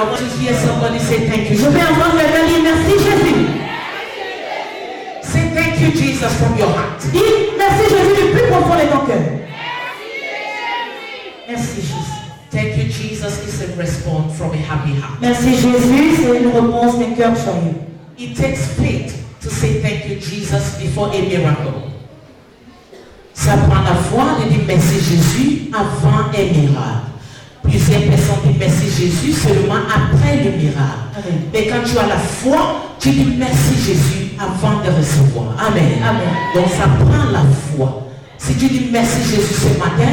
I want to hear somebody say thank you. Je vais entendre quelqu'un dire merci Jésus. Say thank you Jesus from your heart. Dis merci Jésus du plus profond de ton cœur. Merci Jésus. Thank you Jesus is a response from a happy heart. Merci Jésus, c'est une réponse d'un cœur joyeux. It takes faith to say thank you Jesus before a miracle. Ça prend la foi de dire merci Jésus avant un miracle. Plusieurs personnes disent merci Jésus seulement après le miracle. Amen. Mais quand tu as la foi, tu dis merci Jésus avant de recevoir. Amen. Amen. Donc ça prend la foi. Si tu dis merci Jésus ce matin,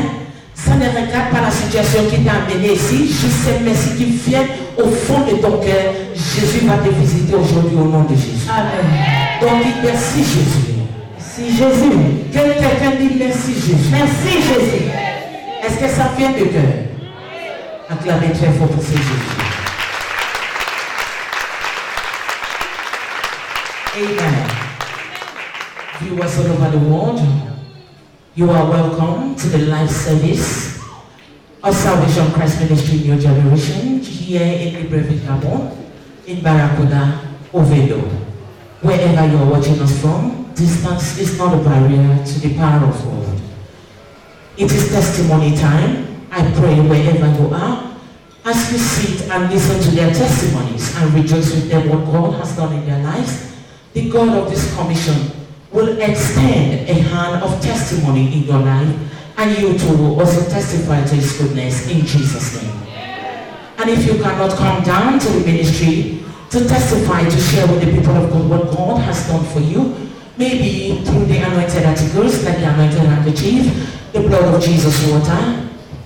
ça ne regarde pas la situation qui t'a amené ici. Juste ce merci qui vient au fond de ton cœur. Jésus va te visiter aujourd'hui au nom de Jésus. Amen. Donc dis merci Jésus. Merci Jésus. Que quelqu'un dit merci Jésus. Merci Jésus. Est-ce que ça vient de cœur? Acclamez très fort pour ce Jésus. Amen. Viewers all over the world, you are welcome to the live service of Salvation Christ Ministry New Generation here in Libreville, Gabon, in Barracuda, Oviedo. Wherever you are watching us from, distance is not a barrier to the power of God. It is testimony time. I pray wherever you are, as you sit and listen to their testimonies and rejoice with them what God has done in their lives, the God of this commission will extend a hand of testimony in your life, and you too will also testify to His goodness in Jesus' name. And if you cannot come down to the ministry to testify, to share with the people of God what God has done for you, maybe through the anointed articles like the anointed handkerchief, the blood of Jesus water,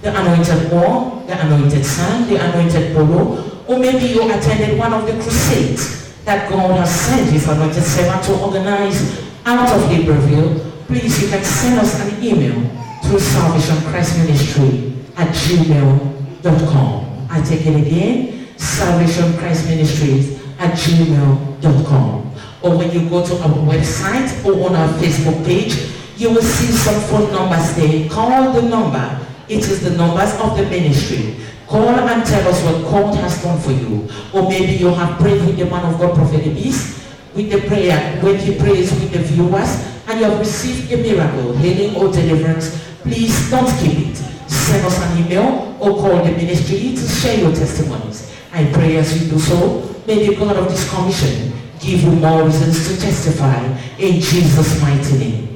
the anointed oil, the anointed sand, the anointed polo, or maybe you attended one of the crusades that God has sent His anointed servant to organize out of Libreville. Please, you can send us an email through salvationchristministry@gmail.com. I take it again, salvationchristministries@gmail.com. Or when you go to our website or on our Facebook page, you will see some phone numbers there. Call the number. It is the numbers of the ministry. Call and tell us what God has done for you. Or maybe you have prayed with the man of God, Prophet Ibis, with the prayer, when he prays with the viewers, and you have received a miracle, healing or deliverance. Please don't keep it. Send us an email or call the ministry to share your testimonies. I pray as you do so, may the God of this commission give you more reasons to testify in Jesus' mighty name.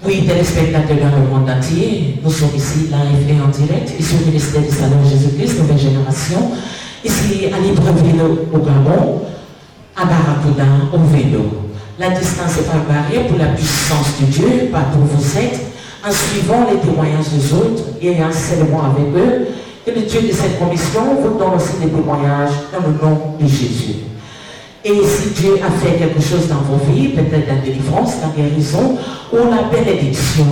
Oui, téléspectateurs dans le monde entier, nous sommes ici live et en direct, ici au ministère du Salon Jésus-Christ, nouvelle génération, ici à Libreville au Gabon, à Barracuda, au Vélo. La distance n'est pas barrière pour la puissance de Dieu, partout où vous êtes, en suivant les témoignages des autres et en célébrant avec eux, que le Dieu de cette commission vous donne aussi des témoignages dans le nom de Jésus. Et si Dieu a fait quelque chose dans vos vies, peut-être la délivrance, la guérison, ou la bénédiction,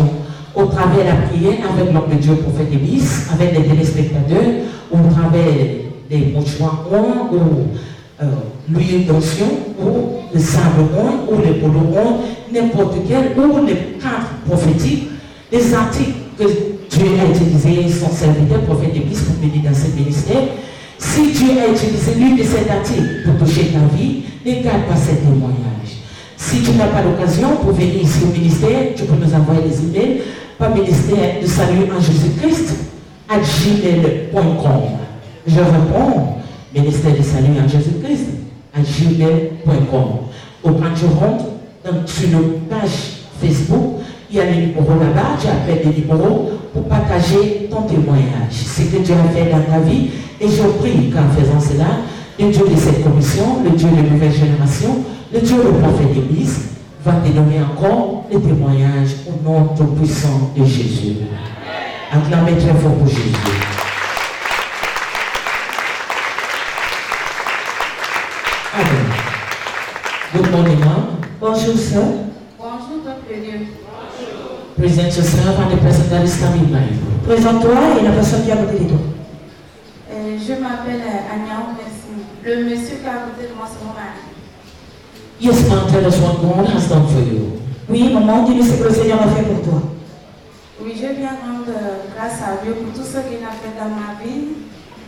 au travers de la prière avec l'homme de Dieu, prophète Ibis, avec les téléspectateurs, ou au travers des mouchoirs ou l'huile d'onction, ou le sable ou les polos, n'importe quel, ou les cadres prophétiques, les articles que Dieu a utilisés, son serviteur, prophète Ibis, pour bénir dans ce ministère. Si Dieu a utilisé l'une de ces articles pour toucher ta vie, ne garde pas ces témoignages. Si tu n'as pas l'occasion pour venir ici au ministère, tu peux nous envoyer des emails par ministère de salut en Jésus-Christ @gmail.com. Je réponds, ministère de salut en Jésus-Christ @gmail.com. Ou quand tu rentres sur nos pages Facebook, il y a le numéro là-bas, tu appelles le numéro pour partager ton témoignage. Ce que Dieu a fait dans ta vie. Et je prie qu'en faisant cela, le Dieu de cette commission, le Dieu de la nouvelle génération, le Dieu du prophète Ibis, va te donner encore les témoignages au nom tout-puissant de Jésus. Acclamez très fort pour Jésus. Amen. Good morning, ma'am. Bonjour, sœur. Bonjour, peuple de Dieu. Present yourself and the person that is standing by you. Présente-toi et la personne qui a voté de toi. Je m'appelle Anya Merci. Le monsieur qui a voté de moi, c'est mon mari. Yes, ma'am, tell us what God has done for you. Oui, maman, dis-nous ce que le Seigneur a fait pour toi. Oui, je viens rendre grâce à Dieu pour tout ce qu'il a fait dans ma vie,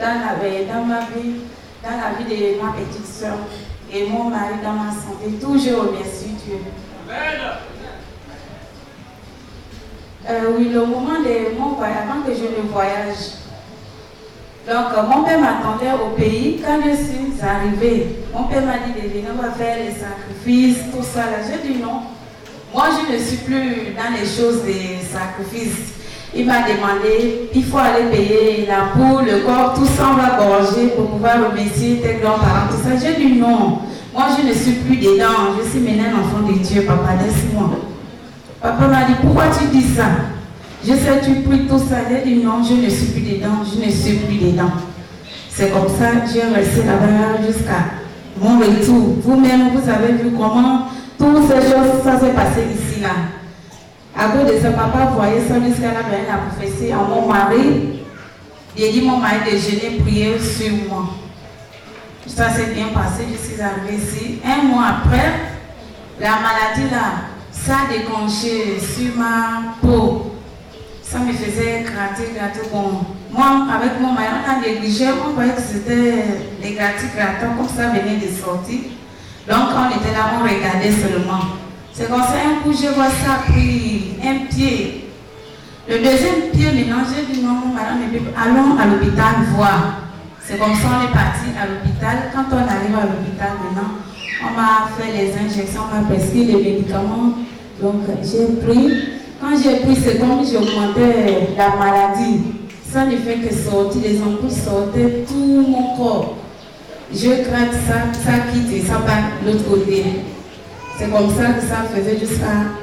dans ma vie, dans la vie de ma petite soeur et mon mari dans ma santé. Toujours remercie Dieu. Oui, le moment de mon voyage, avant que je ne voyage. Donc, mon père m'attendait au pays. Quand je suis arrivée, mon père m'a dit de venir, on va faire les sacrifices, tout ça. J'ai dit non. Moi, je ne suis plus dans les choses des sacrifices. Il m'a demandé, il faut aller payer la poule, le corps, tout ça, on va gorger pour pouvoir remercier tes grands-parents, tout ça. J'ai dit non. Moi, je ne suis plus dedans. Je suis maintenant un enfant de Dieu, papa, laisse-moi. Papa m'a dit, pourquoi tu dis ça? Je sais, tu pries tout ça. J'ai dit non, je ne suis plus dedans, je ne suis plus dedans. C'est comme ça que j'ai resté là-bas jusqu'à mon retour. Vous-même, vous avez vu comment toutes ces choses, ça s'est passé ici, là. À cause de ça, papa voyait ça jusqu'à la veille, la prophétie à mon mari. J'ai dit mon mari de jeûner, prier sur moi. Ça s'est bien passé, je suis arrivée ici. Un mois après, la maladie là, ça a déclenché sur ma peau. Ça me faisait gratter. Bon, moi, avec mon mari, on a négligé, on voyait que c'était des grattants, comme ça venait de sortir. Donc, quand on était là, on regardait seulement. C'est comme ça, un coup, je vois ça pris un pied. Le deuxième pied, maintenant, j'ai dit non, madame, allons à l'hôpital voir. C'est comme ça, on est parti à l'hôpital. Quand on arrive à l'hôpital, maintenant, on m'a fait les injections, on m'a prescrit les médicaments. Donc, j'ai pris. Quand j'ai pris, c'est comme j'augmentais la maladie. Ça ne fait que sortir, les ampoules sortaient tout mon corps. Je gratte ça, ça quitte et ça va de l'autre côté. C'est comme ça que ça faisait jusqu'à...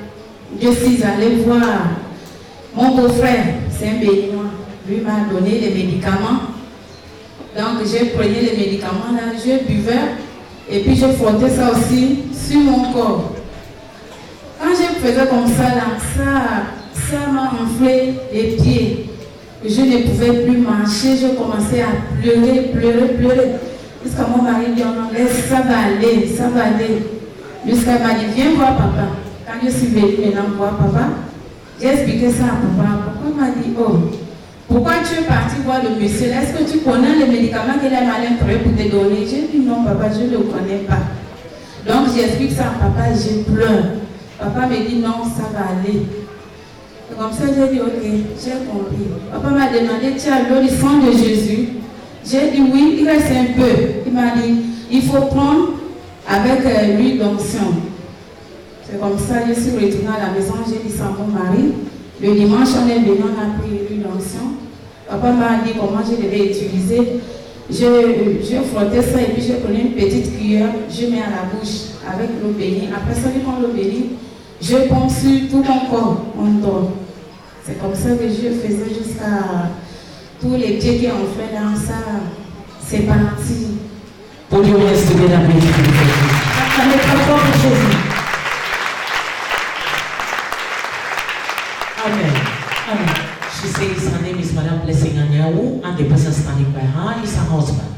Je suis allée voir mon beau-frère, c'est un béninois. Lui m'a donné les médicaments. Donc j'ai pris les médicaments là, je buvais et puis je frottais ça aussi sur mon corps. Quand je faisais comme ça là, ça m'a enflé les pieds. Je ne pouvais plus marcher, je commençais à pleurer. Jusqu'à mon mari dit en anglais, ça va aller. Jusqu'à m'a dit, viens voir papa. Quand je suis venue maintenant voir papa, j'ai expliqué ça à papa. Papa m'a dit, oh, pourquoi tu es parti voir le monsieur? Est-ce que tu connais les médicaments qu'il a malin prêt pour te donner? J'ai dit non papa, je ne le connais pas. Donc j'explique ça à papa et je pleure. Papa me dit non, ça va aller. Comme ça j'ai dit ok, j'ai compris. Papa m'a demandé, tu as l'eau du sang de Jésus? J'ai dit oui, il reste un peu. Il m'a dit, il faut prendre avec l'huile d'onction. C'est comme ça, je suis retournée à la maison, j'ai dit ça à mon mari. Le dimanche, on est venu, on a pris l'huile d'onction. Papa m'a dit comment je devais utiliser. Je frottais ça et puis je prenais une petite cuillère, je mets à la bouche avec l'eau bénie. Après ça, je prends l'eau bénie, je pompe sur tout mon corps, on dort. C'est comme ça que je faisais jusqu'à tous les pieds qui ont fait dans ça. C'est parti. Put your hands together, please. Amen. Amen. She says her name is Madame Blessing Anyawu, and the person standing by her is her husband.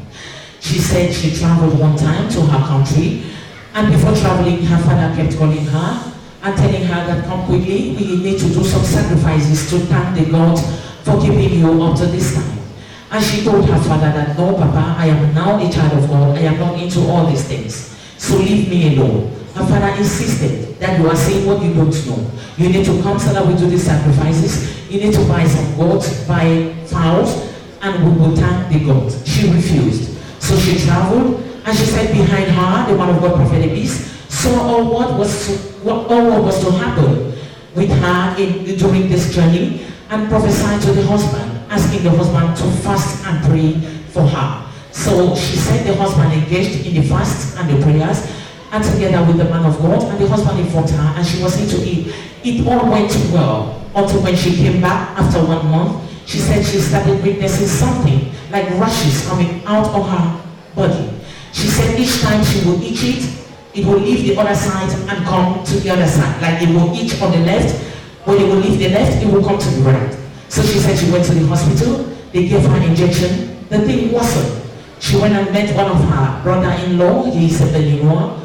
She said she traveled one time to her country, and before traveling, her father kept calling her and telling her that come quickly, we need to do some sacrifices to thank the God for keeping you up to this time. And she told her father that, no, Papa, I am now a child of God. I am not into all these things. So leave me alone. Her father insisted that you are saying what you don't know. You need to come so that we do these sacrifices. You need to buy some goats, buy fowls, and we will thank the God. She refused. So she traveled, and she said behind her, the man of God, Prophet Ebis, saw all what was to happen with her during this journey, and prophesied to the husband, asking the husband to fast and pray for her. So she said the husband engaged in the fast and the prayers, and together with the man of God, and the husband informed her, and she was into it. It all went well until when she came back after 1 month. She said she started witnessing something like rashes coming out of her body. She said each time she would itch it will leave the other side and come to the other side. Like it will itch on the left, when it will leave the left, it will come to the right. So she said she went to the hospital, they gave her an injection, the thing wasn't. She went and met one of her brother-in-law, he is a Beninois.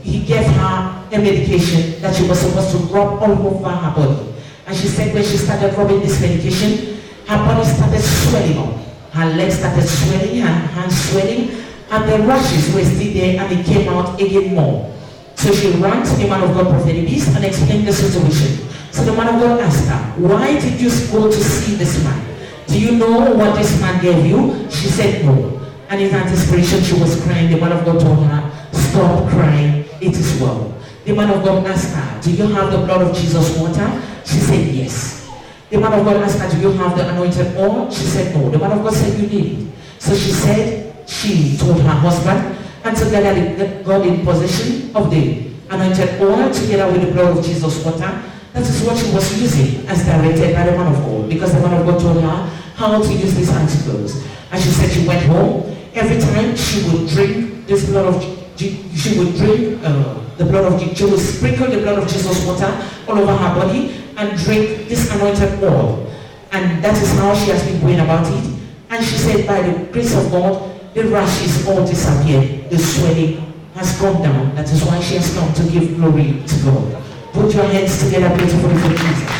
He gave her a medication that she was supposed to rub all over her body. And she said when she started rubbing this medication, her body started swelling up. Her legs started swelling, her hands swelling, and the rashes were still there, and it came out again more. So she ran to the man of God, Prophet Ibis, and explained the situation. So the man of God asked her, why did you go to see this man? Do you know what this man gave you? She said no. And in anticipation, she was crying. The man of God told her, stop crying, it is well. The man of God asked her, do you have the blood of Jesus water? She said yes. The man of God asked her, do you have the anointed oil? She said no. The man of God said, you need it. So she said, she told her husband, and together they got in possession of the anointed oil together with the blood of Jesus water. That is what she was using as directed by the man of God, because the man of God told her how to use these antidotes. And she said she went home. Every time she would drink this blood of she would drink the blood of she would sprinkle the blood of Jesus water all over her body and drink this anointed oil. And that is how she has been going about it. And she said, by the grace of God, the rashes all disappeared. The swelling has gone down. That is why she has come to give glory to God. Put your hands together beautifully for Jesus.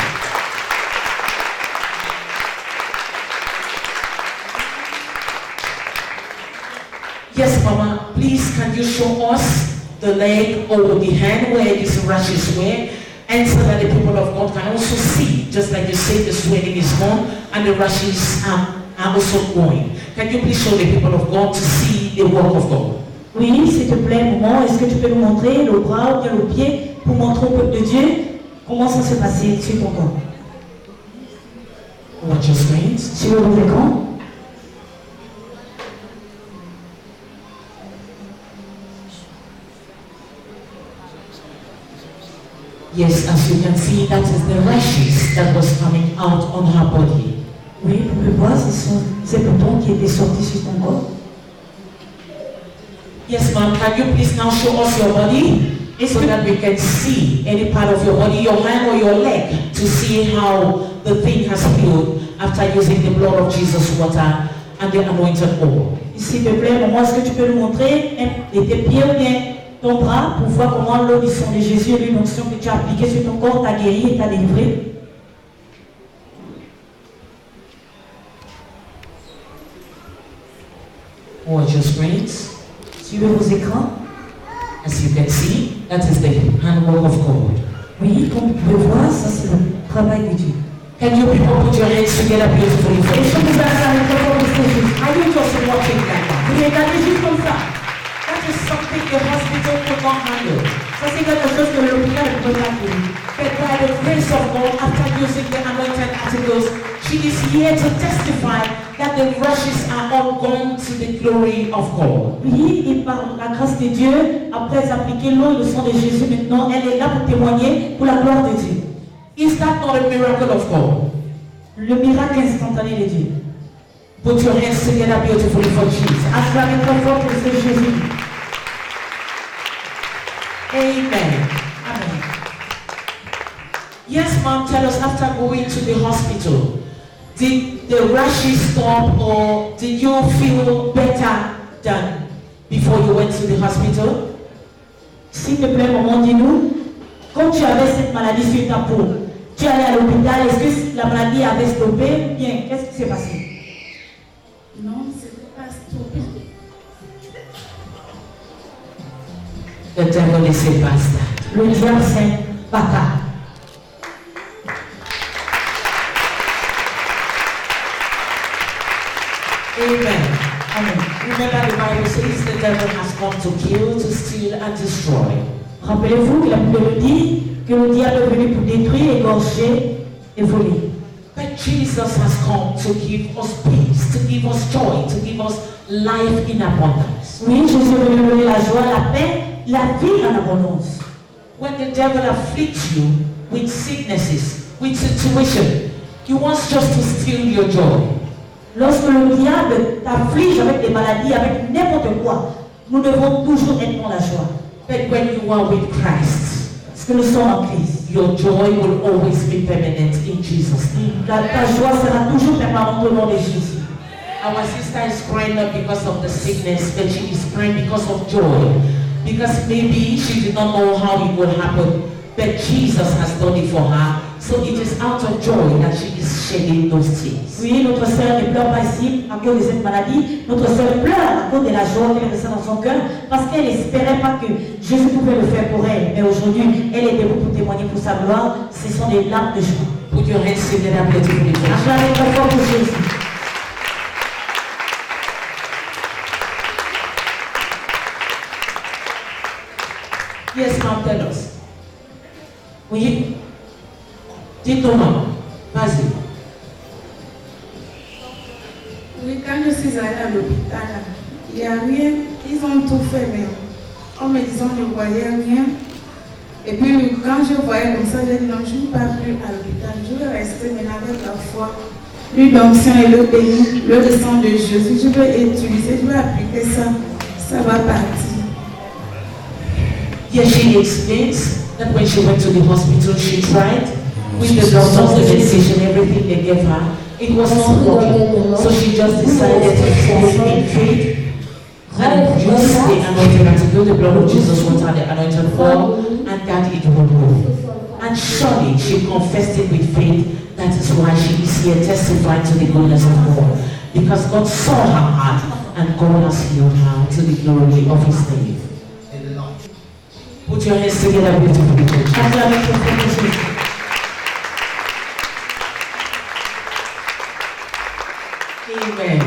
Yes, Mama, please can you show us the leg or the hand where these rashes were, and so that the people of God can also see, just like you say, the swelling is gone and the rashes are also going. Can you please show the people of God to see the work of God? Oui, s'il te plaît, maman, est-ce que tu peux nous montrer le bras ou bien le pied pour montrer au peuple de Dieu comment ça s'est passé sur ton corps? Watch your screens. Sur le écran. Yes, as you can see, that is the rashes that was coming out on her body. Oui, vous pouvez voir, ce sont ces boutons qui étaient sortis sur ton corps. Yes, ma'am, can you please now show us your body so that we can see any part of your body, your hand or your leg, to see how the thing has healed after using the blood of Jesus water and the anointed oil. S'il te plaît, maman, est-ce que tu peux nous montrer tes pieds ou bien ton bras pour voir comment l'eau du sang de Jésus et l'onction que tu as appliquée sur ton corps t'a guéri et t'a délivré? Watch your screens. Suivez vos écrans. As you can see, that is the handwork of God. Oui, comme vous pouvez voir, ça c'est le travail de Dieu. Can you people put your hands together beautifully for Est-ce que vous avez un effort pour ce Jésus? Are you just watching like that? Vous regardez juste comme ça. That is something the hospital could not handle. Ça c'est quelque chose que l'hôpital ne peut pas faire. But by the grace of God, after using the anointed articles, she is here to testify that the rashes are all gone to the glory of God. Oui, et par la grâce de Dieu, après appliquer l'eau et le sang de Jésus, maintenant, elle est là pour témoigner pour la gloire de Dieu. Is that not a miracle of God? Le miracle instantané de Dieu. Put your hands together beautifully for Jesus. Acclamez très fort pour ce Jésus. Amen. Amen. Yes, ma'am, tell us, after going to the hospital, did the rashes stop or did you feel better than before you went to the hospital? S'il te plaît, maman, dis-nous, quand tu avais cette maladie sur ta peau, tu allais à l'hôpital, est-ce que la maladie avait stoppé? Bien, qu'est-ce qui s'est passé? Non, c'était pas stoppé. The devil is a bastard. Le diable, c'est un bâtard. Amen. Amen. Remember the Bible says the devil has come to kill, to steal and destroy. Rappelez-vous que la Bible dit que le diable est venu pour détruire, égorger et voler. But Jesus has come to give us peace, to give us joy, to give us life in abundance. Oui, Jésus est venu donner la joie, la paix, la vie en abondance. When the devil afflicts you with sicknesses, with situation, he wants just to steal your joy. Lorsque le diable t'afflige avec des maladies, avec n'importe quoi, nous devons toujours être dans la joie. But when you are with Christ, Parce que nous sommes en Christ. your joy will always be permanent in Jesus' name. Ta joie sera toujours permanente au nom de Jésus. Our sister is crying not because of the sickness, but she is crying because of joy. Because maybe she did not know how it would happen, but Jesus has done it for her. So it is out of joy that she is shedding those tears. Oui, notre sœur ne pleure pas ici à cause de cette maladie. Notre sœur pleure à cause de la joie qu'elle ressent dans son cœur parce qu'elle n'espérait pas que Jésus pouvait le faire pour elle. Mais aujourd'hui, elle est debout pour témoigner pour sa gloire. Ce sont des larmes de joie. Put your hands together, beautiful. Acclamez très fort pour Jésus. Yes, now tell us. Oui, Dites-nous, maman. Vas-y. Oui, quand je suis allée à l'hôpital, il n'y a rien, ils ont tout fait, mais en me disant je ne voyais rien. Et puis quand je voyais comme ça, j'ai dit non, je ne pars plus à l'hôpital, je vais rester maintenant avec la foi. L'huile d'onction et le béni, le sang de Jésus, je vais utiliser, je vais appliquer ça, ça va partir. Yes, she explains that when she went to the hospital, she tried with the doctors, the medication, everything they gave her. It was not working. So she just decided to fall in faith and use the anointing article, the blood of Jesus water, the anointed oil, and that it would move. And surely she confessed it with faith. That is why she is here testifying to the goodness of God. Because God saw her heart and God has healed her to the glory of His name. Put your hands together, beautiful people. acclamez très fort pour Jésus. Amen.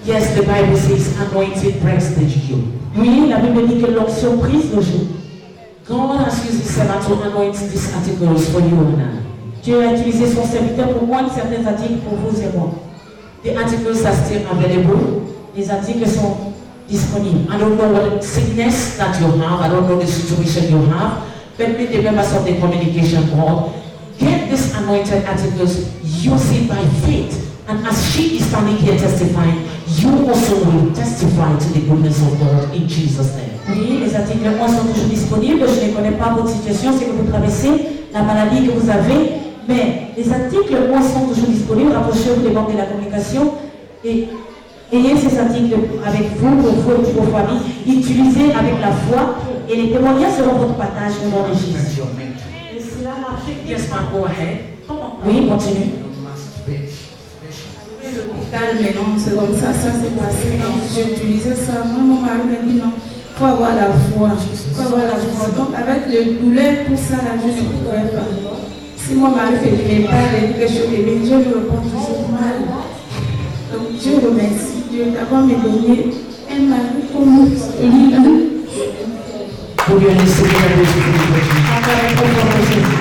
Yes, the Bible says anointed breaks the yoke. Oui, la Bible dit que l'onction brise le joug. God has used His servant to anoint these articles for you and I. Dieu a utilisé son serviteur pour moi certains articles pour vous et moi. The articles are still available. Les articles sont disponibles. I don't know what sickness that you have. I don't know the situation you have. But be the members of the communication board, get these anointed articles, use it by faith. And as she is standing here testifying, you also will testify to the goodness of God in Jesus' name. Oui, les articles moi sont toujours disponibles. Je ne connais pas votre situation, c'est que vous traversez, la maladie que vous avez. Mais les articles moi sont toujours disponibles. Rapprochez-vous des banques de la communication et ayez ces articles avec vous, pour vous et pour vos familles. Utilisez avec la foi et les témoignages seront votre partage au nom de Jésus. Yes, ma'am, go ahead. Oui, continue. L'hôpital, mais non, c'est comme ça s'est passé. J'ai utilisé ça. Moi, mon mari m'a dit non, il faut avoir la foi. Il faut avoir la foi. Donc, avec le douleur, tout ça, là, je ne pouvais pas. Si mon mari fait du pas, il dit que je vais bien, je lui réponds toujours mal. Donc, je remercie Dieu d'avoir me donné un mari comme celui-là. Put your hands together, beautiful people. Acclamez très fort pour Jésus.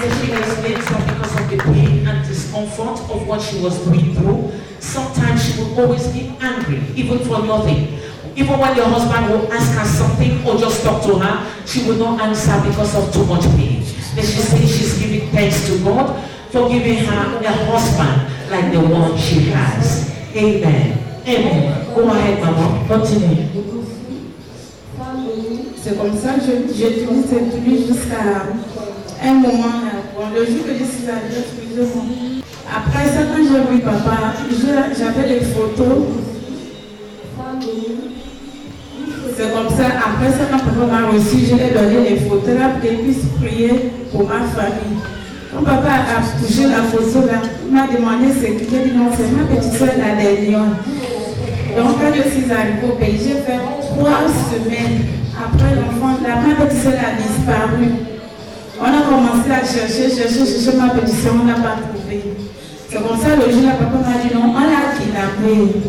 She explains that because of the pain and discomfort of what she was going through, sometimes she would always be angry, even for nothing. Even when the husband would ask her something or just talk to her, she would not answer because of too much pain. Then she says she's giving thanks to God for giving her a husband like the one she has. Amen. Amen. Go ahead, Mama. Continue. C'est comme ça que j'utilise cette huile jusqu'à un moment là. Bon, le jour que je suis allée, j'ai bon. Après ça, quand j'ai vu papa, j'avais les photos. C'est comme ça, après ça, quand papa m'a reçu, je lui ai donné les photos là pour qu'il puisse prier pour ma famille. Quand papa a touché la photo là, il m'a demandé ce qu'il a dit non, c'est ma petite soeur là des Lyon. Donc quand je suis arrivée au pays, j'ai fait 3 semaines. Après l'enfant, ma petite soeur a disparu. On a commencé à chercher ma petite soeur, on n'a pas trouvé. C'est comme ça, le jour là, papa m'a dit non, on l'a kidnappée.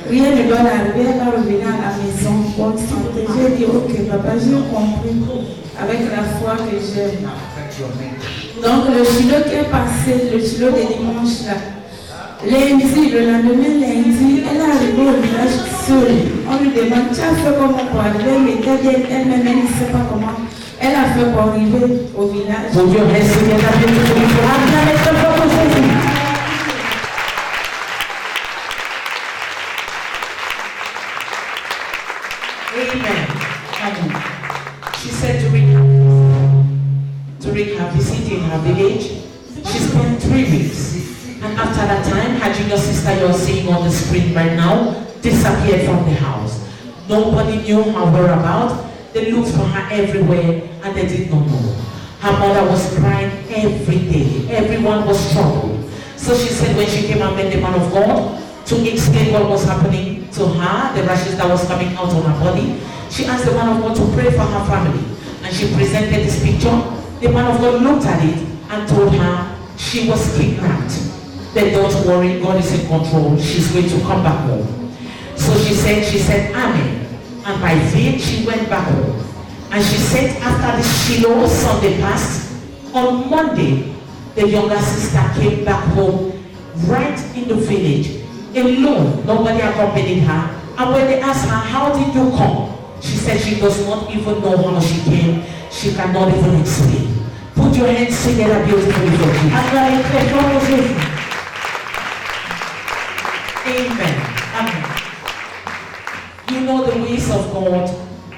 Rien ne doit arriver, elle va revenir à la maison, bonne santé. J'ai dit ok papa, j'ai compris avec la foi que j'ai. Donc le kilo qui est passé, le kilo de dimanche là, lundi, le lendemain lundi, elle est arrivée au village seule. On lui demande, tu as fait comment pour arriver? Mais elle-même, elle ne sait pas comment. Elle a fait pour arriver au village. Put your hands together, beautiful people. Acclamez très fort pour Jésus. Amen. She said during her visit in her village, she spent 3 weeks. And after that time, her junior sister you're seeing on the screen right now disappeared from the house. Nobody knew her whereabouts. They looked for her everywhere and they did not know. Her mother was crying every day. Everyone was troubled. So she said when she came and met the man of God to explain what was happening to her, the rashes that was coming out on her body, she asked the man of God to pray for her family. And she presented this picture. The man of God looked at it and told her she was kidnapped. But don't worry, God is in control. She's going to come back home. So she said, Amen. And by faith, she went back home. And she said after the Shiloh Sunday passed, on Monday, the younger sister came back home right in the village, alone. Nobody accompanied her. And when they asked her, how did you come? She said she does not even know how she came. She cannot even explain. Put your hands together beautifully for Jesus. Amen. Amen. You know the ways of God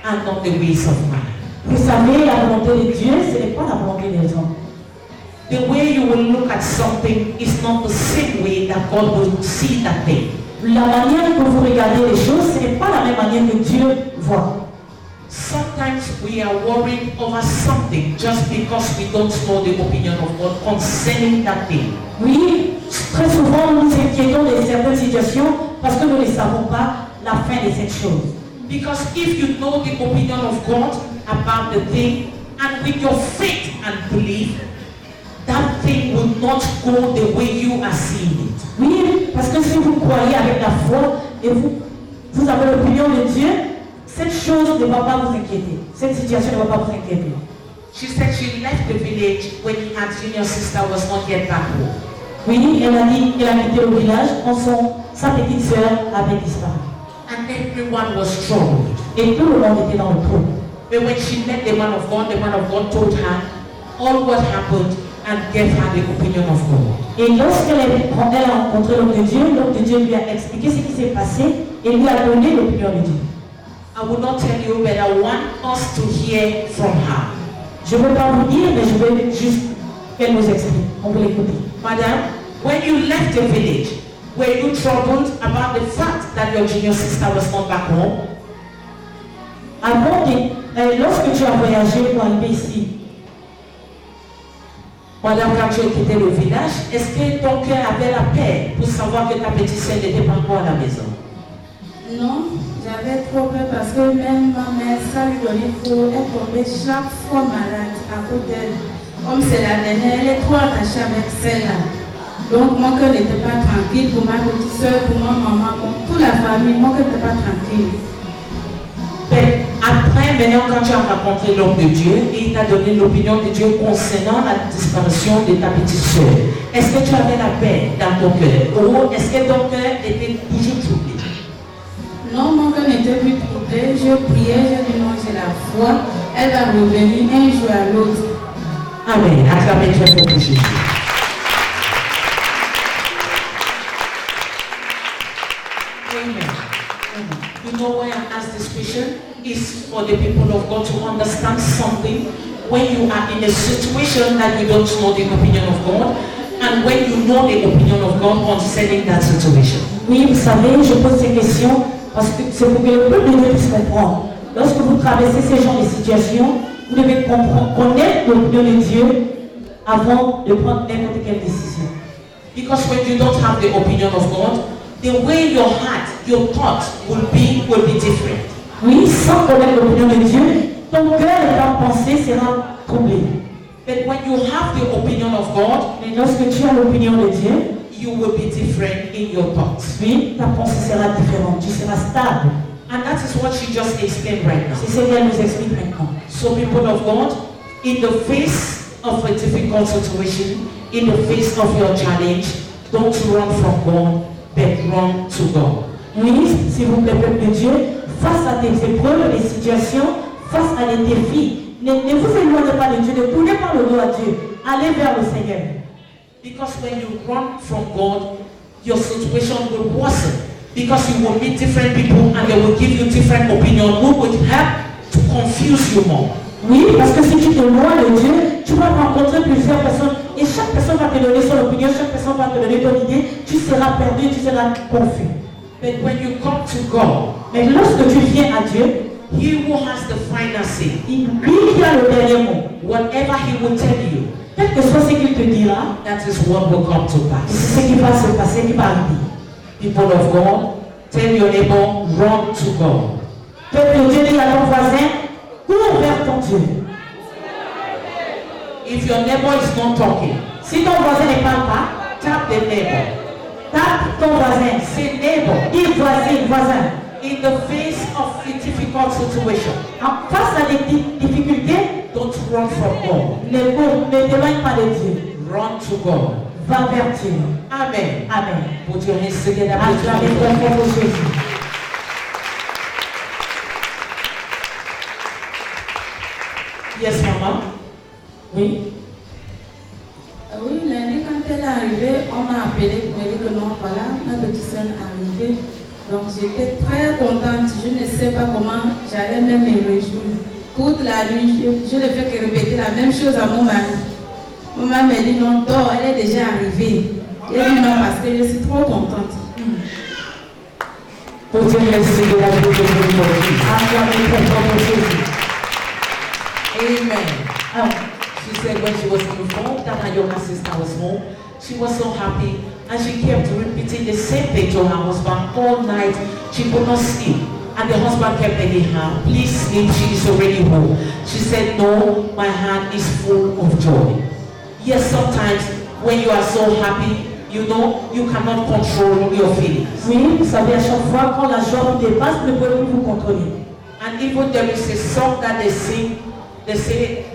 and not the ways of man. Vous savez, la volonté de Dieu, ce n'est pas la volonté des hommes. The way you will look at something is not the same way that God will see that thing. La manière que vous regardez les choses, ce n'est pas la même manière que Dieu voit. Sometimes we are worried over something just because we don't know the opinion of God concerning that thing. Oui, très souvent nous nous inquiétons de certaines situations parce que nous ne savons pas la fin de cette chose. Because if you know the opinion of God about the thing, and with your faith and belief, that thing will not go the way you are seeing it. Oui, parce que si vous croyez avec la foi et vous avez l'opinion de Dieu, cette chose ne va pas vous inquiéter. Cette situation ne va pas vous inquiéter. She said she left the village when her junior sister was not yet back home. Oui, elle a dit qu'elle a quitté le village quand sa petite sœur avait disparu. And everyone was troubled. Et tout le monde était dans le trouble. But when she met the man of God told her all what happened and gave her the opinion of God. Et lorsqu'elle a rencontré l'homme de Dieu lui a expliqué ce qui s'est passé et lui a donné l'opinion de Dieu. I will not tell you, but I want us to hear from her. Je ne vais pas vous dire, mais je vais juste qu'elle nous explique. On veut l'écouter. Madam, when you left the village, were you troubled about the fact that your junior sister was not back home? Lorsque tu as voyagé pour arriver ici, Madame, quand tu as quitté le village, est-ce que ton cœur avait la paix pour savoir que ta petite sœur n'était pas encore à la maison? Non, j'avais trop peur parce que même ma mère, ça lui donnait trop, elle tombait chaque fois malade à cause d'elle. Comme c'est la dernière, elle est trop attachée avec celle-là. Donc mon cœur n'était pas tranquille pour ma petite soeur, pour ma maman, pour toute la famille, mon cœur n'était pas tranquille. Mais après, maintenant, quand tu as rencontré l'homme de Dieu, il t'a donné l'opinion de Dieu concernant la disparition de ta petite soeur. Est-ce que tu avais la paix dans ton cœur? Ou est-ce que ton cœur était toujours troublé? Non, mon cœur n'était plus troublé. Je priais, j'ai dit non, j'ai la foi. Elle va revenir un jour à l'autre. Amen. Acclamez Dieu pour Jésus. Amen. You know why I ask this question? Is for the people of God to understand something when you are in a situation that you don't know the opinion of God, and when you know the opinion of God concerning that situation. Oui, vous savez, je pose ces questions parce que c'est pour que le peuple de Dieu puisse comprendre. Lorsque vous traversez ces genres de situations, vous devez connaître l'opinion de Dieu avant de prendre n'importe quelle décision. Because when you don't have the opinion of God, the way your heart, your thoughts will be different. Oui, sans connaître l'opinion de Dieu, ton cœur et ta pensée sera troublé. But when you have the opinion of God, mais lorsque tu as l'opinion de Dieu, you will be different in your thoughts. Oui, ta pensée sera différente, tu seras stable. And that is what she just explained right now. C'est ce qu'elle nous explique maintenant. So people of God, in the face of a difficult situation, in the face of your challenge, don't run from God, but run to God. Oui, s'il vous plaît, peuple de Dieu, face à des épreuves, des situations, face à des défis, ne vous éloignez pas de Dieu, ne tournez pas le dos à Dieu, allez vers le Seigneur. Because when you run from God, your situation will worsen. Because you will meet different people and they will give you different opinions who would help to confuse you more. Oui, parce que si tu te loin de Dieu, tu vas rencontrer plusieurs personnes et chaque personne va te donner son opinion, chaque personne va te donner ton idée, tu seras perdu, tu seras confus. But when you come to God, Mais lorsque tu viens à Dieu, He who has the final say, lui qui a le dernier mot, whatever He will tell you, quel que soit ce qu'il te dira, that is what will come to pass. c'est ce qui va se passer, qui va arriver. People of God, tell your neighbor, run to God. Peuple de Dieu, dis à ton voisin, cours vers ton Dieu. If your neighbor is not talking, Si ton voisin ne parle pas, tap the neighbor. tape ton voisin. Say neighbor. Dis voisin. In the face of a difficult situation, Face à des difficultés, don't run from God. ne t'éloigne pas de Dieu. Run to God. Va vers Dieu. Amen. Amen. Put your hands together. Acclamez ton nom pour Jésus. Yes, Mama. Oui. Oui, lundi, quand elle est arrivée, on m'a appelé pour me dire que non, voilà, ma petite soeur est arrivée. Donc j'étais très contente. Je ne sais pas comment j'allais même me réjouir. Toute la nuit, je ne fais que répéter la même chose à mon mari. Mon mari me dit non, dors, elle est déjà arrivée. Elle dit non, parce que je suis trop contente. Put your hands together. Acclamez ton nom pour Jésus. Amen. Ah. She said when she was informed that her younger sister was home, she was so happy and she kept repeating the same thing to her husband all night. She could not sleep. And the husband kept begging her, please sleep, she is already home. She said, no, my heart is full of joy. Yes, sometimes when you are so happy, you know, you cannot control your feelings. Oui, vous savez, à chaque fois, quand la joie vous dépasse, ne pouvez plus vous contrôler. And even there is a song that they sing, they say,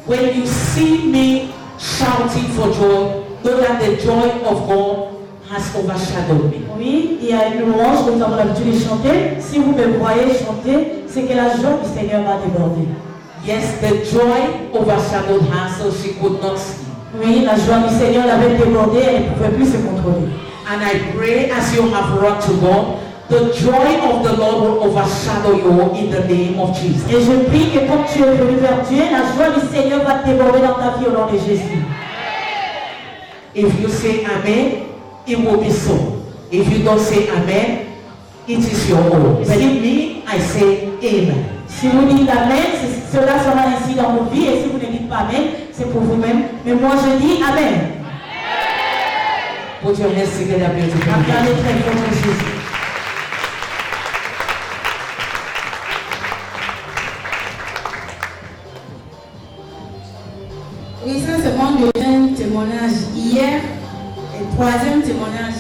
when you see me shouting for joy, know that the joy of God has overshadowed me. Oui, il y a une louange que nous avons l'habitude de chanter. Si vous me voyez chanter, c'est que la joie du Seigneur va déborder. Yes, the joy overshadowed her, so she could not sleep. Oui, la joie du Seigneur l'avait débordée, elle ne pouvait plus se contrôler. And I pray as you have run to God, the joy of the Lord will overshadow you in the name of Jesus. Et je prie que quand tu es venu vers Dieu, la joie du Seigneur va déborder dans ta vie au nom de Jésus. If you say amen, it will be so. If you don't say amen, it is your own. Believe me, I say amen. Si vous dites amen, cela sera ainsi dans vos vies. Et si vous ne dites pas amen, c'est pour vous-même. Mais moi je dis amen. Put your hands together, beautiful. Acclamez très fort pour Jésus. Oui, ça c'est mon deuxième témoignage. Hier, le troisième témoignage.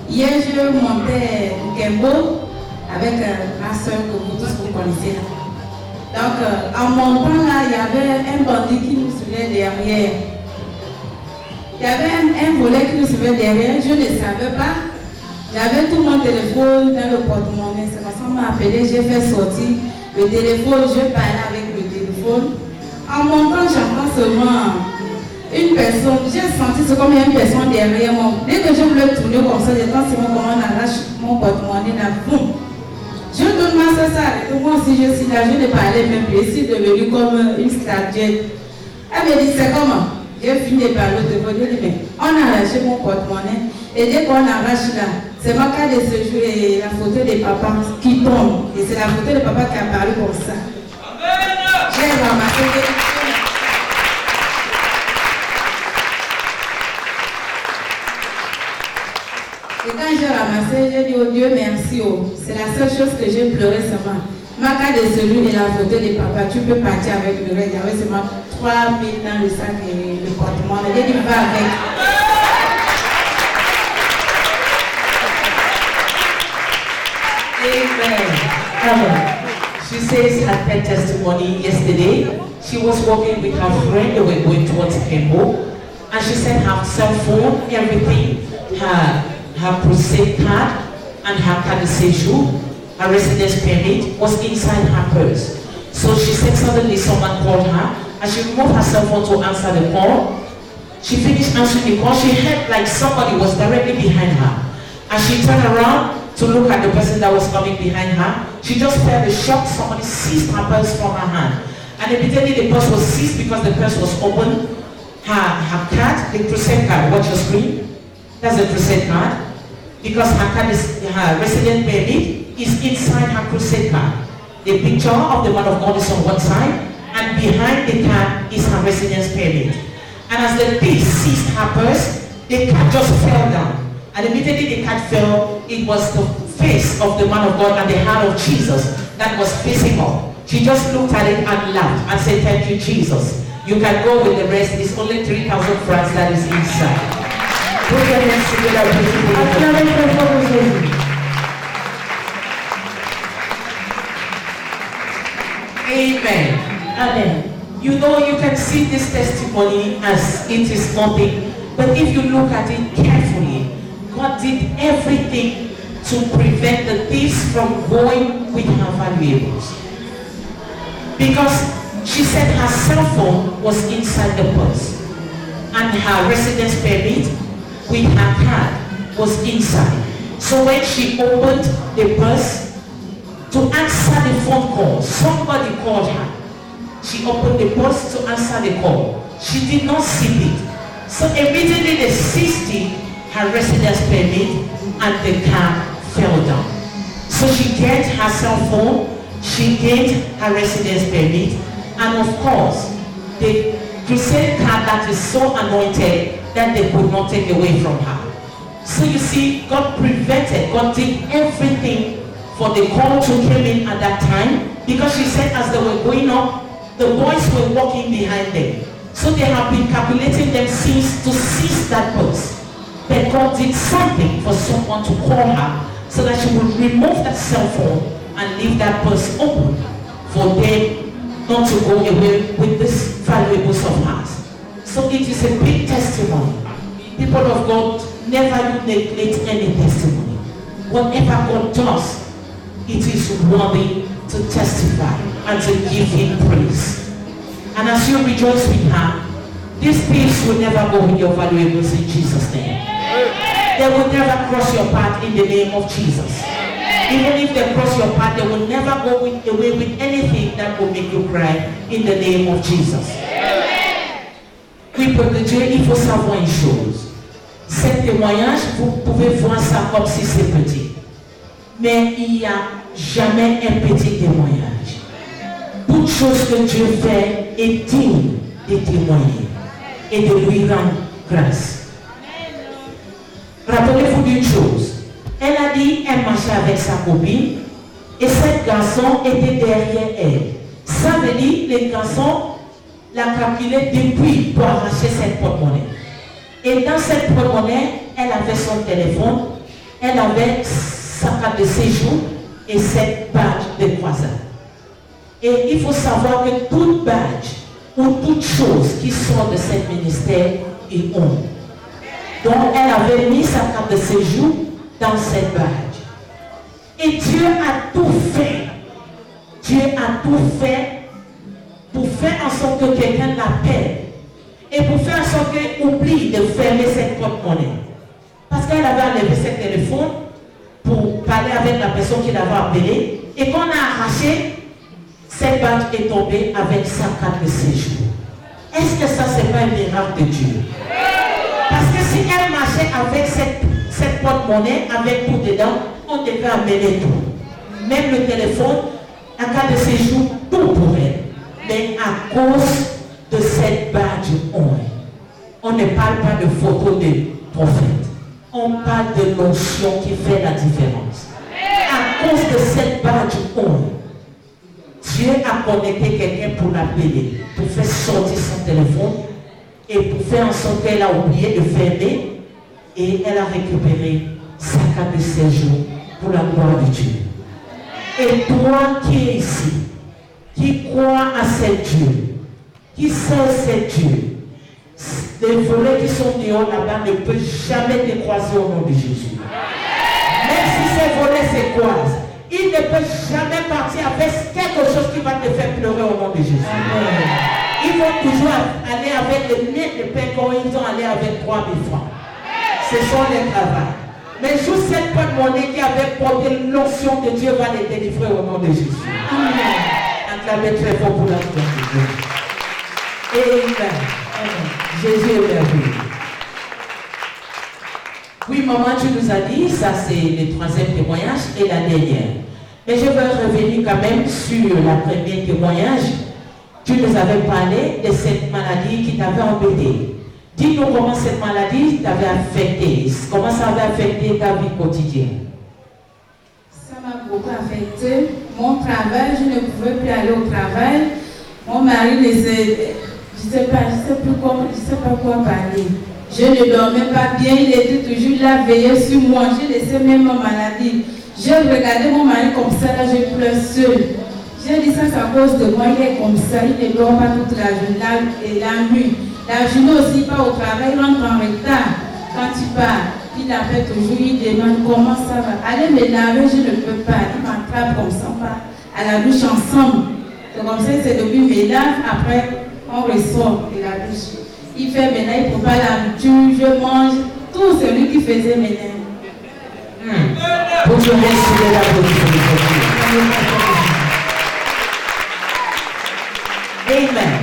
Hier, je montais Kembo avec ma soeur que vous tous vous connaissez. Donc, en montant là, il y avait un bandit qui nous suivait derrière. Il y avait un volet qui nous suivait derrière, je ne savais pas. J'avais tout mon téléphone dans le porte-monnaie. C'est comme ça qu'on m'a appelé, j'ai fait sortir le téléphone, je parlais avec le téléphone. En montant, j'entends seulement une personne. J'ai senti c'est comme une personne derrière moi. Dès que je voulais tourner comme ça, j'ai senti comment on arrache mon porte-monnaie là, boum. Je donne ma soeur ça. Moi aussi, je suis là, je ne parlais même plus. Je suis devenue comme une statuette. Elle me dit, c'est comment? J'ai fini par le téléphone. Je dis, mais on a arraché mon porte-monnaie. Et dès qu'on arrache là, c'est ma carte de séjour et la photo de papa qui tombe. Et c'est la photo de papa qui a apparu comme ça. J'ai ramassé. Et quand j'ai ramassé, j'ai dit, oh Dieu merci. Oh. C'est la seule chose que j'ai pleuré seulement. Ma carte de séjour et la photo de papa, tu peux partir avec le reste. Il y avait seulement 3 000 dans le sac et le porte-monnaie. J'ai dit, va avec. Amen. She says her pet testimony yesterday. She was walking with her friend. They were going towards Kembo. And she said her cell phone, everything, her crusade card and her card de séjour, her residence permit was inside her purse. So she said suddenly someone called her and she removed her cell phone to answer the call. She finished answering the call. She heard like somebody was directly behind her. And she turned around to look at the person that was coming behind her. She just felt a shock. Somebody seized her purse from her hand. And immediately the purse was seized because the purse was open. Her card, the crusade card, watch your screen. That's the crusade card. because her resident permit is inside her crusade card. The picture of the man of God is on one side, and behind the card is her residence permit. And as the thief seized her purse, the card just fell down. And immediately the card fell, it was the face of the man of God and the hand of Jesus that was facing up. She just looked at it and laughed and said, "Thank you, Jesus. You can go with the rest. It's only 3,000 francs that is inside." Put your hands together, beautiful. Amen. Amen. You know, you can see this testimony as it is nothing, but if you look at it carefully, God did everything to prevent the thieves from going with her valuables. Because she said her cell phone was inside the purse, and her residence permit with her card was inside. So when she opened the purse to answer the phone call, somebody called her. She opened the purse to answer the call. She did not see it. So immediately they seized her residence permit and the card fell down. So she gained her cell phone, she gained her residence permit, and of course, the crusade card that is so anointed that they could not take away from her. So you see, God prevented, God did everything for the call to come in at that time, because she said as they were going up, the boys were walking behind them. So they have been calculating them since to seize that purse. But God did something for someone to call her so that she would remove that cell phone and leave that purse open for them not to go away with this valuables of hers. So it is a big testimony. People of God, never you neglect any testimony. Whatever God does, it is worthy to testify and to give him praise. And as you rejoice with her, these thieves will never go with your valuables in Jesus' name. They will never cross your path in the name of Jesus. Even if they cross your path, they will never go away with anything that will make you cry in the name of Jesus. Oui, peuple de Dieu, il faut savoir une chose. Ces témoignages, vous pouvez voir ça comme si c'est petit. Mais il n'y a jamais un petit témoignage. Toute chose que Dieu fait est digne de témoigner et de lui rendre grâce. Rappelez-vous d'une chose. Elle a dit qu'elle marchait avec sa copine et cet garçon était derrière elle. Ça veut dire que le garçon l'a calculé depuis pour arracher cette porte-monnaie. Et dans cette porte-monnaie, elle avait son téléphone, elle avait sa carte de séjour et cette badge de croisade. Et il faut savoir que toute badge ou toute chose qui sort de ce ministère est honte. Donc elle avait mis sa carte de séjour dans cette badge. Et Dieu a tout fait. Dieu a tout fait pour faire en sorte que quelqu'un l'appelle. Et pour faire en sorte qu'elle oublie de fermer cette porte-monnaie. Parce qu'elle avait enlevé ce téléphone pour parler avec la personne qui l'avait appelée. Et quand on a arraché, cette badge est tombée avec sa carte de séjour. Est-ce que ça, c'est pas un miracle de Dieu? Parce que si elle marchait avec cette porte-monnaie, avec tout dedans, on devait amener tout. Même le téléphone, la carte de séjour, tout pour elle. Mais à cause de cette badge, on ne parle pas de photo de prophète. On parle de l'onction qui fait la différence. À cause de cette badge, Dieu a connecté quelqu'un pour l'appeler, pour faire sortir son téléphone et pour faire en sorte qu'elle a oublié de fermer et elle a récupéré sa carte de séjour pour la gloire de Dieu. Et toi qui es ici, qui crois à ce Dieu, qui sait ce Dieu, les volets qui sont dehors là-bas ne peuvent jamais te croiser au nom de Jésus. Même si ces volets se croisent, ils ne peuvent jamais partir avec quelque chose qui va te faire pleurer au nom de Jésus. Ils vont toujours aller avec le net de pain quand ils ont allé avec 3 000 francs. Ce sont les travaux. Mais juste cette porte-monnaie qui avait porté l'onction de Dieu va les délivrer au nom de Jésus. Amen. Acclamez très fort pour la gloire de Dieu. Amen. Jésus est merveilleux. Oui, maman, tu nous as dit, ça c'est le troisième témoignage et la dernière. Mais je veux revenir quand même sur la première témoignage. Tu nous avais parlé de cette maladie qui t'avait embêté. Dis-nous comment cette maladie t'avait affecté. Comment ça avait affecté ta vie quotidienne. Ça m'a beaucoup affecté. Mon travail, je ne pouvais plus aller au travail. Mon mari ne sait, je sais pas quoi parler. Je ne dormais pas bien, il était toujours là, veillé sur moi. J'ai laissé même ma maladie. Je regardais mon mari comme ça, là, je pleure seul. J'ai dit ça, c'est à cause de moi, il est comme ça, il ne dort pas toute la journée et la nuit. La journée aussi, il part au travail, il rentre en retard. Quand il part, il appelle toujours, il demande comment ça va. Allez me laver, je ne peux pas. Il m'attrape comme ça, on part à la douche ensemble. C'est comme ça, c'est depuis mes lave, après on ressort de la douche. Il fait maintenant, il prépare la nourriture, je mange, tout c'est lui qui faisait maintenant. Pour que je reste la Amen.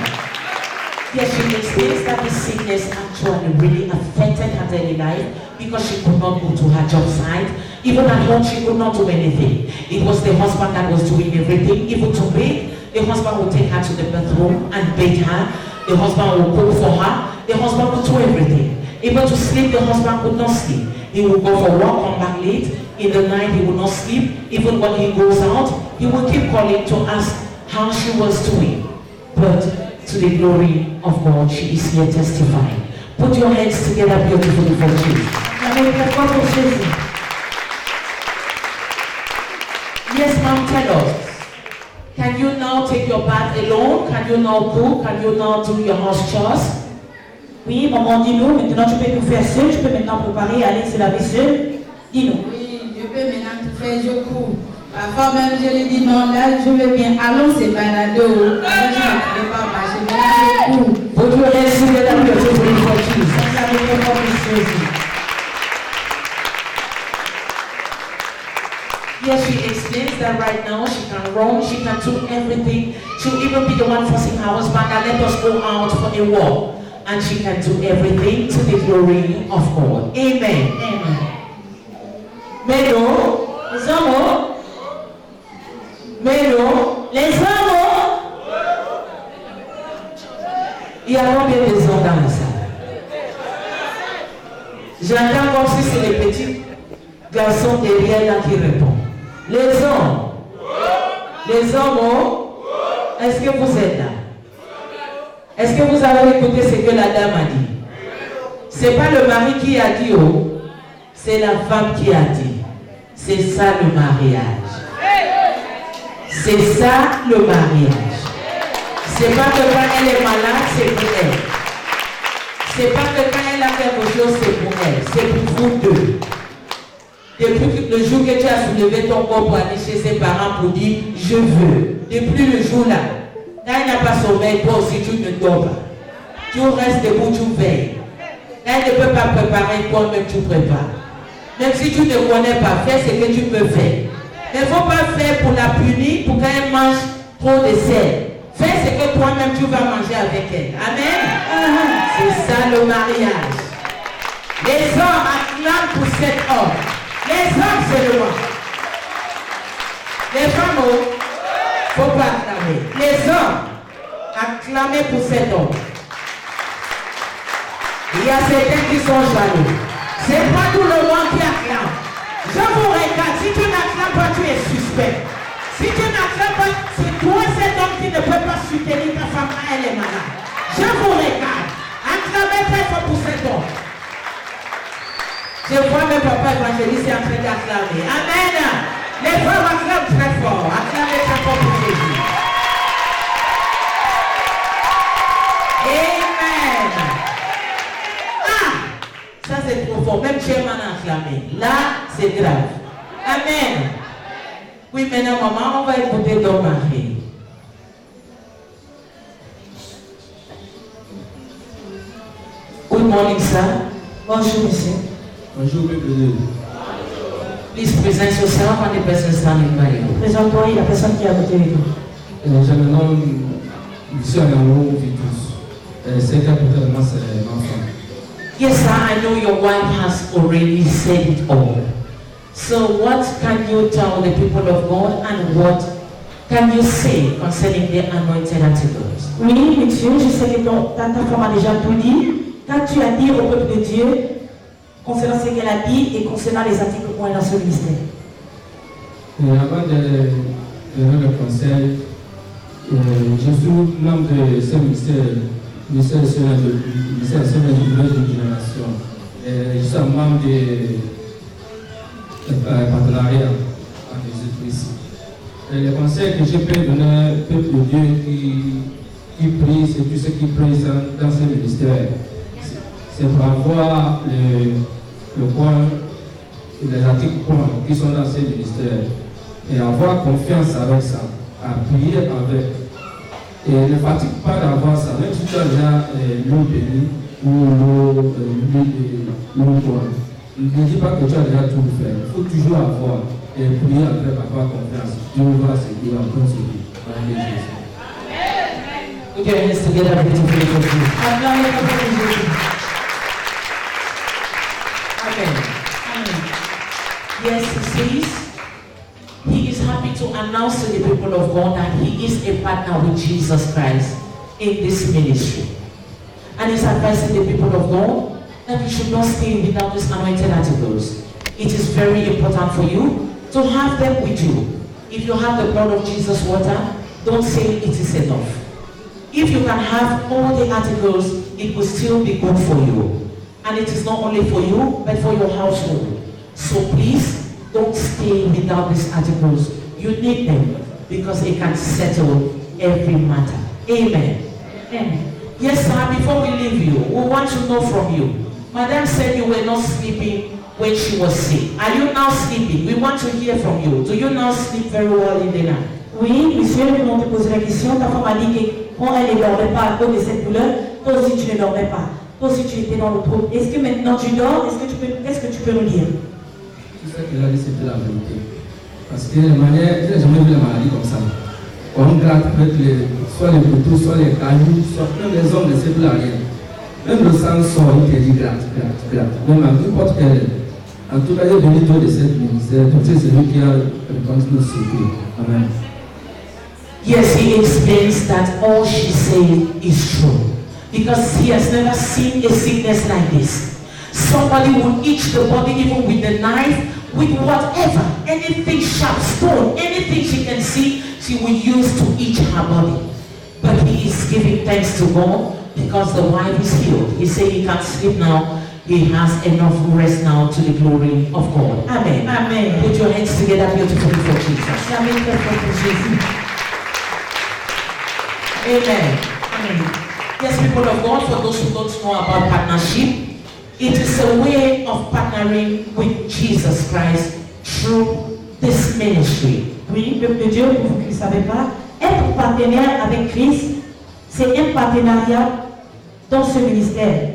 Yes, she experienced that the sickness actually really affected her daily life because she could not go to her job site. Even at home, she could not do anything. It was the husband that was doing everything. Even to bathe, the husband would take her to the bathroom and bathe her. The husband would cook for her. The husband would do everything. Even to sleep, the husband could not sleep. He would go for work, come back late. In the night, he would not sleep. Even when he goes out, he would keep calling to ask how she was doing. But to the glory of God, she is here testifying. Put your hands together beautifully for Jesus. Yes, ma'am, tell us. Can you now take your bath alone? Can you now cook? Can you now do your house chores? Oui, maman, dis-nous, maintenant tu peux tout faire seul, tu peux maintenant préparer, aller se laver seul. Dis-nous. Oui, je peux maintenant tout faire, je cours. Parfois même je lui dis non, là je veux bien, allons se balader. Là je ne peux pas marcher, maintenant je cours. Put your hands together beautifully for Jesus. Yes, she explains that right now she can run, she can do everything. She'll even be the one forcing her husband and let us go out for a walk. And she can do everything to the glory of God. Amen. Amen. Melo, les hommes, Melo, les hommes. Il y a combien de hommes dans la salle? J'entends comme si c'est les petits garçons derrière là qui répondent. Les hommes, est-ce que vous êtes là? Est-ce que vous avez écouté ce que la dame a dit? C'est pas le mari qui a dit, oh, c'est la femme qui a dit. C'est ça le mariage. C'est ça le mariage. C'est pas que quand elle est malade, c'est pour elle. C'est pas que quand elle a quelque chose, c'est pour elle. C'est pour vous deux. Depuis le jour que tu as soulevé ton corps pour aller chez ses parents pour dire je veux. Depuis le jour là, quand il n'a pas sommeil, toi aussi tu ne dors pas. Tu restes debout, tu veilles. Quand il ne peut pas préparer, toi-même tu prépares. Même si tu ne connais pas, fais ce que tu peux faire. Mais il ne faut pas faire pour la punir, pour qu'elle mange trop de sel. Fais ce que toi-même tu vas manger avec elle. Amen. C'est ça le mariage. Les hommes acclament pour cet homme. Les hommes, c'est le moi. Les femmes, il ne faut pas acclamer. Les hommes, acclamez pour cet homme. Il y a certains qui sont jaloux. Ce n'est pas tout le monde qui acclame. Je vous regarde, si tu n'acclames pas, tu es suspect. Si tu n'acclames pas, c'est toi cet homme qui ne peut pas soutenir ta femme quand elle est malade. Je vous regarde. Acclamez très fort pour cet homme. Je vois mes papas évangélistes en train d'acclamer. Amen. Les femmes acclament très fort. Acclamez très fort pour Jésus. Amen. Ah, ça c'est trop fort. Même Sherman a acclamé. Là, c'est grave. Amen. Oui, maintenant, maman, on va écouter ton mari. Good morning, sir. Bonjour, monsieur. Bonjour, Président. Please present yourself and the person standing by you. Présente-toi et la personne qui est à côté de toi. Je me nomme Monsieur Agamo Vitus. C'est qu'à côté de moi, c'est ma femme. Yes, sir, I know your wife has already said it all. So what can you tell the people of God and what can you say concerning the anointed articles? Oui, monsieur, je sais que ta femme a déjà tout dit. Qu'as-tu à dire au peuple de Dieu concernant ce qu'elle a dit et concernant les articles qu'on a dans ce ministère? Avant de donner le conseil, je suis membre de ce ministère de nouvelle génération. Je suis un membre de partenariat avec Jésus-Christ. Les conseils que je peux donner au peuple de Dieu qui prie, c'est tout ce qui prie dans ce ministère. C'est pour avoir le point, les articles qui sont dans ce ministère et avoir confiance avec ça, à prier avec. Et ne fatigue pas d'avoir ça, même si tu as déjà l'eau bénie ou l'eau bonne. Ne dis pas que tu as déjà tout fait. Il faut toujours avoir et prier avec, avoir confiance. Dieu va se dire en ton séjour. Put your hands together and begin to pray for you. Amen. Amen. Yes, he says he is happy to announce to the people of God that he is a partner with Jesus Christ in this ministry. And he's advising the people of God that you should not stay without these anointed articles. It is very important for you to have them with you. If you have the blood of Jesus water, don't say it is enough. If you can have all the articles, it will still be good for you. And it is not only for you, but for your household. So please, don't stay without these articles. You need them because it can settle every matter. Amen. Amen. Yes, sir, before we leave you, we want to know from you. Madam said you were not sleeping when she was sick. Are you now sleeping? We want to hear from you. Do you now sleep very well in the night? Oui, monsieur, nous allons te poser la question. Ta femme a dit que quand elle ne dormait pas à cause de cette douleur, toi aussi tu ne dormais pas. Toi aussi tu étais dans le trou. Est-ce que maintenant tu dors? Qu'est-ce que tu peux nous dire? Tout ce qu'elle a dit, c'était la vérité. Parce que la manière, je n'ai jamais vu la maladie comme ça. On gratte avec soit les couteaux, soit les cailloux, soit même les hommes ne savent plus rien. Même le sang sort, il te dit gratte. Même à n'importe quel. En tout cas, il est venu de cette ministère. Donc c'est celui qui a répondu au secours. Amen. Yes, he explains that all she said is true. Because he has never seen a sickness like this. Somebody will eat the body even with the knife, with whatever, anything sharp, stone, anything she can see, she will use to eat her body. But he is giving thanks to God because the wife is healed. He said he can't sleep now. He has enough rest now to the glory of God. Amen. Amen. Put your hands together beautifully for Jesus. Amen. Amen. Amen. Yes, people of God, for those who don't know about partnership, it is a way of partnering with Jesus Christ through this ministry. Oui, peuple de Dieu, pour vous qui ne savez pas, être partenaire avec Christ, c'est un partenariat dans ce ministère.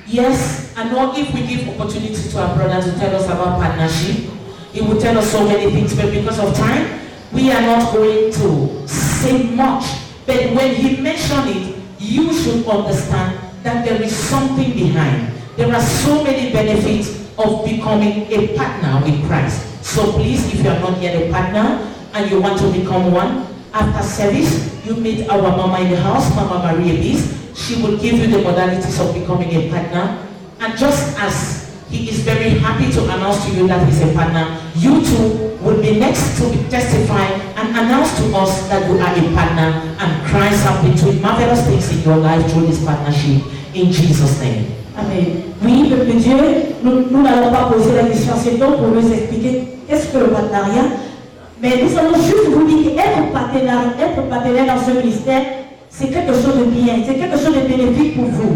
Yes, I know if we give opportunity to our brother to tell us about partnership, he will tell us so many things, but because of time, we are not going to say much. But when he mentioned it, you should understand that there is something behind. There are so many benefits of becoming a partner with Christ. So please, if you are not yet a partner and you want to become one, after service, you meet our mama in the house, Mama Maria Bis. She will give you the modalities of becoming a partner. And just as he is very happy to announce to you that he's a partner, you too will be next to testify and announce to us that you are a partner, and Christ has been doing marvelous things in your life through this partnership. In Jesus' name. Amen. Oui, peuple de Dieu, nous n'allons pas poser la question à ces temps pour nous expliquer qu'est-ce que le partenariat. Mais nous allons juste vous dire qu'être partenaire dans ce ministère, c'est quelque chose de bien, c'est quelque chose de bénéfique pour vous.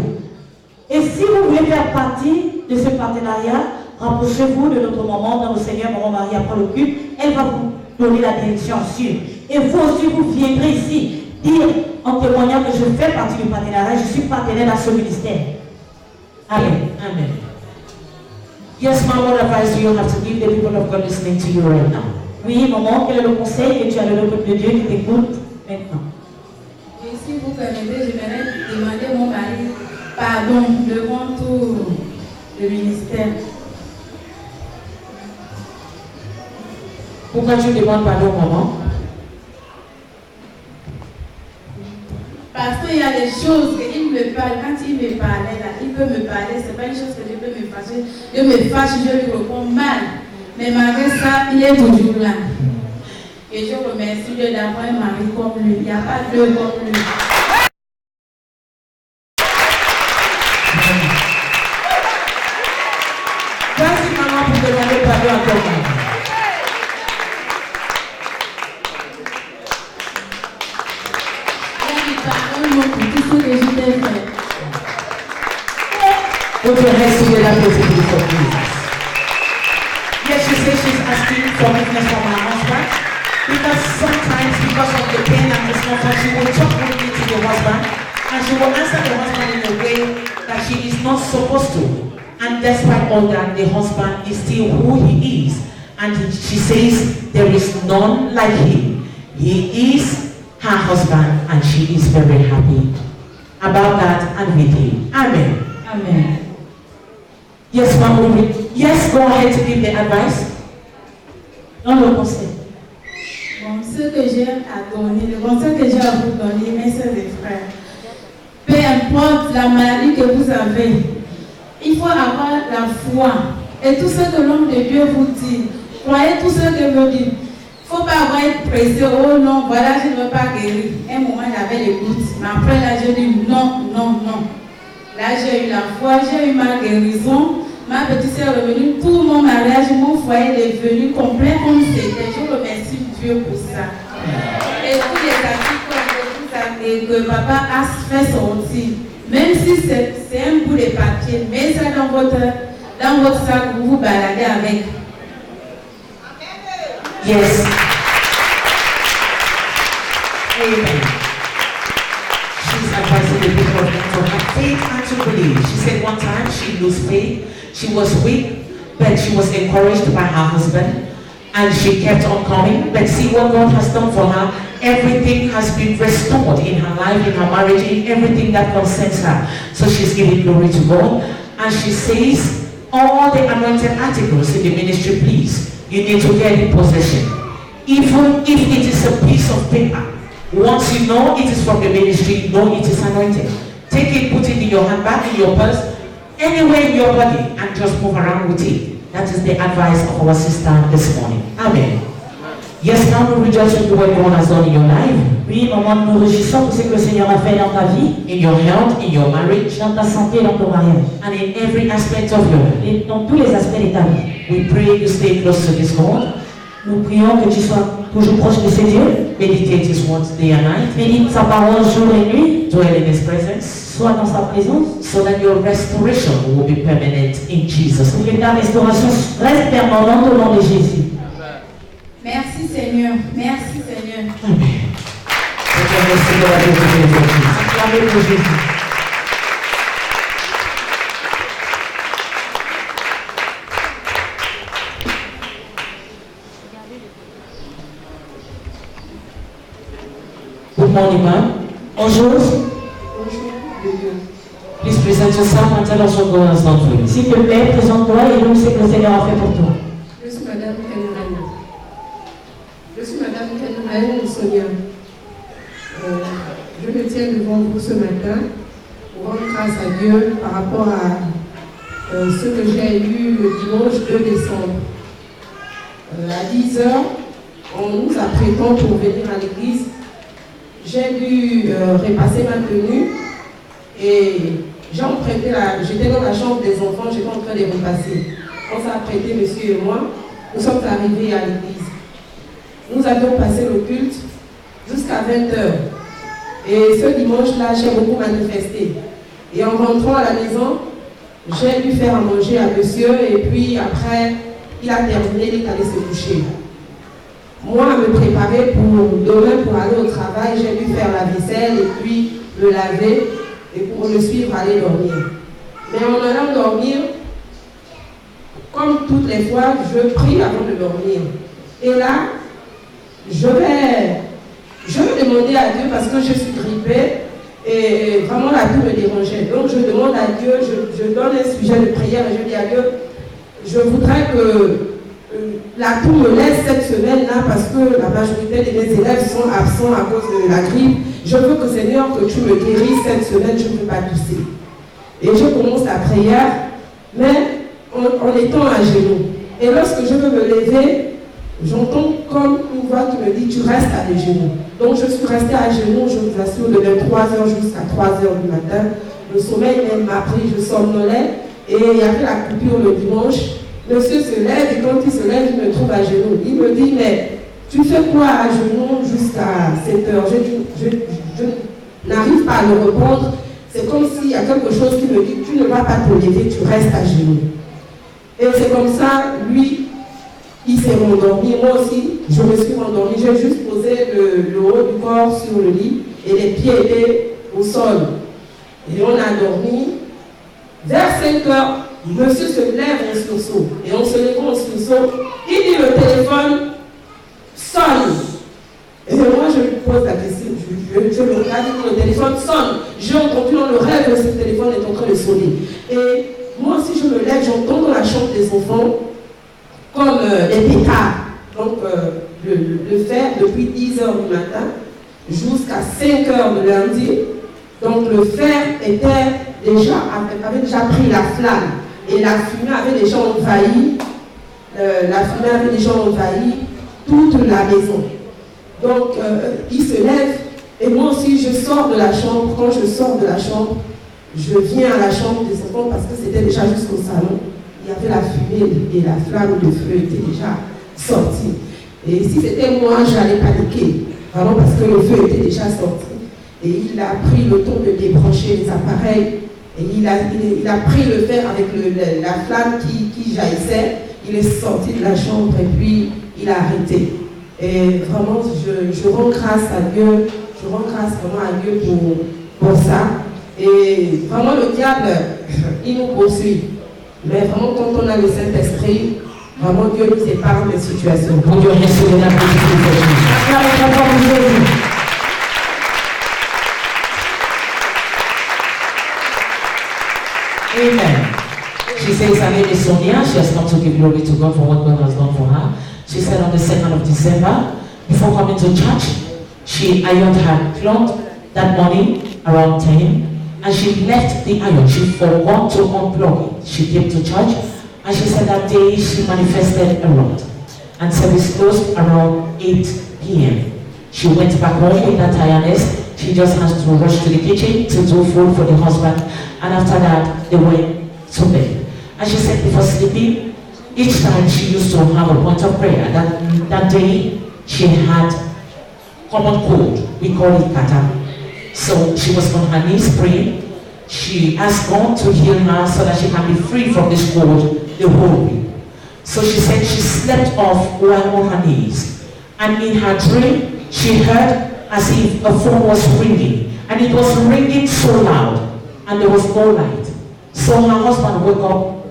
Et si vous voulez faire partie de ce partenariat, rapprochez-vous de notre maman dans le Seigneur, Maman Marie après le culte. Elle va vous donner la direction sûre. Et vous aussi, vous viendrez ici dire en témoignant que je fais partie du partenariat, je suis partenaire dans ce ministère. Amen. Amen. Yes, Mama, what advice do you have to give the people of God listening to you right now? Oui, maman, quel est le conseil que tu as donné au peuple de Dieu qui t'écoute maintenant? Et si vous permettez, j'aimerais demander mon mari pardon devant ministère. Pourquoi tu demandes pardon, maman? Parce qu'il y a des choses qu'il me parle, quand il me parlait là, il peut me parler, c'est pas une chose que je peux me fâcher. Je me fâche, je lui réponds mal. Mais malgré ça, il est toujours là. Et je remercie Dieu d'avoir un mari comme lui. Il n'y a pas deux comme lui. Vas-y, maman, pour demander pardon à ton mari. Put your hands together for Jesus. Yes, she says she's asking forgiveness from her husband because sometimes, because of the pain and discomfort, she will talk rudely to the husband and she will answer the husband in a way that she is not supposed to. And despite all that, the husband is still who he is. And she says there is none like him. He is her husband and she is very happy about that and with him. Amen. Amen. Yes, Mom. Yes, go ahead to give the advice. Dans le conseil. Bon, ce que j'ai à donner, le conseil que j'ai à vous donner, mes sœurs et frères, peu importe la maladie que vous avez, il faut avoir la foi. Et tout ce que l'homme de Dieu vous dit, croyez tout ce que vous dites. Il ne faut pas avoir être pressé, oh non, voilà, je ne veux pas guérir. Un moment, j'avais les gouttes, mais après là, je dis non, non, non. Là, j'ai eu la foi, j'ai eu ma guérison. Ma petite sœur est revenue, tout mon mariage, mon foyer est devenu complet comme c'était. Je remercie Dieu pour ça. Et tous les articles que papa a fait sortir, même si c'est un bout de papier, mettez ça dans votre sac, vous vous baladez avec. Yes. Amen. She's advising the people to have faith and to believe. She said one time she lost faith. She was weak, but she was encouraged by her husband and she kept on coming. But see what God has done for her. Everything has been restored in her life, in her marriage, in everything that concerns her. So she's giving glory to God. And she says, all the anointed articles in the ministry, please, you need to get in possession. Even if it is a piece of paper, once you know it is from the ministry, you know it is anointed. Take it, put it in your handbag, in your purse, anywhere in your body, and just move around with it. That is the advice of our sister this morning. Amen. Yes, now we rejoice with what God has done in your life. Oui, maman, nous réjouissons pour ce que le Seigneur a fait dans ta vie, in your health, in your marriage, dans ta santé, dans ton mariage, and in every aspect of your life. et dans tous les aspects de ta vie. We pray you stay close to this God. Nous prions que tu sois toujours proche de ces dieux. Meditate His words day and night. Médite sa parole jour et nuit. Dwell in His presence. Sois dans sa présence. So that your restoration will be permanent in Jesus' Pour name. que ta restauration reste permanente au nom de Jésus. Merci Seigneur, merci Seigneur. Amen. Put your hands together and give it to Jesus. Acclamez pour Jésus. Good morning, ma'am. Bonjour. Please present yourself and tell us what God has done for you. S'il te plaît, présente-toi et nous ce que le Seigneur a fait pour toi. Je suis Madame Kenouren. Je suis Madame Kenouren Sonia. Je me tiens devant vous ce matin pour rendre grâce à Dieu par rapport à ce que j'ai eu le dimanche 2 décembre. À 10h, en nous apprêtant pour venir à l'église, j'ai dû repasser ma tenue et j'ai emprunté j'étais dans la chambre des enfants, j'étais en train de repasser. On s'est apprêté, monsieur et moi, nous sommes arrivés à l'église. Nous avions passé le culte jusqu'à 20h. Et ce dimanche-là, j'ai beaucoup manifesté. Et en rentrant à la maison, j'ai dû faire à manger à monsieur et puis après, il a terminé, il est allé se coucher. Moi, me préparer pour demain pour aller au travail, j'ai dû faire la vaisselle et puis me laver et pour le suivre aller dormir. Mais en allant dormir, comme toutes les fois, je prie avant de dormir. Et là, je vais demander à Dieu parce que je suis grippée Et vraiment la toux me dérangeait. Donc je demande à Dieu, je donne un sujet de prière et je dis à Dieu, je voudrais que la toux me laisse cette semaine-là parce que la majorité de mes élèves sont absents à cause de la grippe. Je veux que Seigneur, que tu me guérisses cette semaine, je ne peux pas tousser. Et je commence la prière, mais en étant à genoux. Et lorsque je veux me lever, j'entends comme une voix qui me dit, tu restes à genoux. Donc je suis restée à genoux, je vous assure, de 23h jusqu'à 3h du matin. Le sommeil même m'a pris, je somnolais. Et il y avait la coupure le dimanche. Monsieur se lève et quand il se lève, il me trouve à genoux. Il me dit, mais tu fais quoi à genoux jusqu'à 7h? Je n'arrive pas à le reprendre. C'est comme s'il y a quelque chose qui me dit, tu ne vas pas te lever, tu restes à genoux. Et c'est comme ça, lui, il s'est endormi. Moi aussi, je me suis endormie. J'ai juste posé le haut du corps sur le lit et les pieds étaient au sol. Et on a dormi. Vers 5h, monsieur se lève en sursaut. Et en se levant en sursaut, il dit le téléphone sonne. Et moi, je lui pose la question. Je le regarde, le téléphone sonne. J'ai entendu dans le rêve que ce téléphone est en train de sonner. Et moi aussi, je me lève, j'entends dans la chambre des enfants comme les pétards. Donc, le fer depuis 10h du matin jusqu'à 5h de lundi. Donc, le fer avait déjà pris la flamme. Et la fumée avait déjà envahi, toute la maison. Donc, il se lève. Et moi aussi, je sors de la chambre. Quand je sors de la chambre, je viens à la chambre des enfants parce que c'était déjà jusqu'au salon. Il y avait la fumée et la flamme de feu était déjà sortie. Et si c'était moi, j'allais paniquer. Vraiment parce que le feu était déjà sorti. Et il a pris le temps de débrancher les appareils. Et il a pris le fer avec la flamme qui jaillissait. Il est sorti de la chambre et puis il a arrêté. Et vraiment, je rends grâce à Dieu. Je rends grâce vraiment à Dieu pour ça. Et vraiment, le diable, il nous poursuit. Mais vraiment, quand on a le Saint-Esprit, vraiment, Dieu nous épargne des situations. Pour Dieu, merci de la Amen. She says her name is Sonia. She has come to give glory to God for what God has done for her. She said on the 2nd of December, before coming to church, she ironed her cloth that morning around 10. And she left the iron. She forgot to unplug it. She came to church and she said that day she manifested a lot. And service closed around 8 p.m. She went back home with that tiredness. She just has to rush to the kitchen to do food for the husband. And after that, they went to bed. And she said before sleeping, each time she used to have a point of prayer. That day, she had common cold. We call it kata. So she was on her knees praying. She asked God to heal her so that she can be free from this cold the whole week. So she said she slept off while on her knees. And in her dream, she heard as if a phone was ringing. And it was ringing so loud. And there was no light. So her husband woke up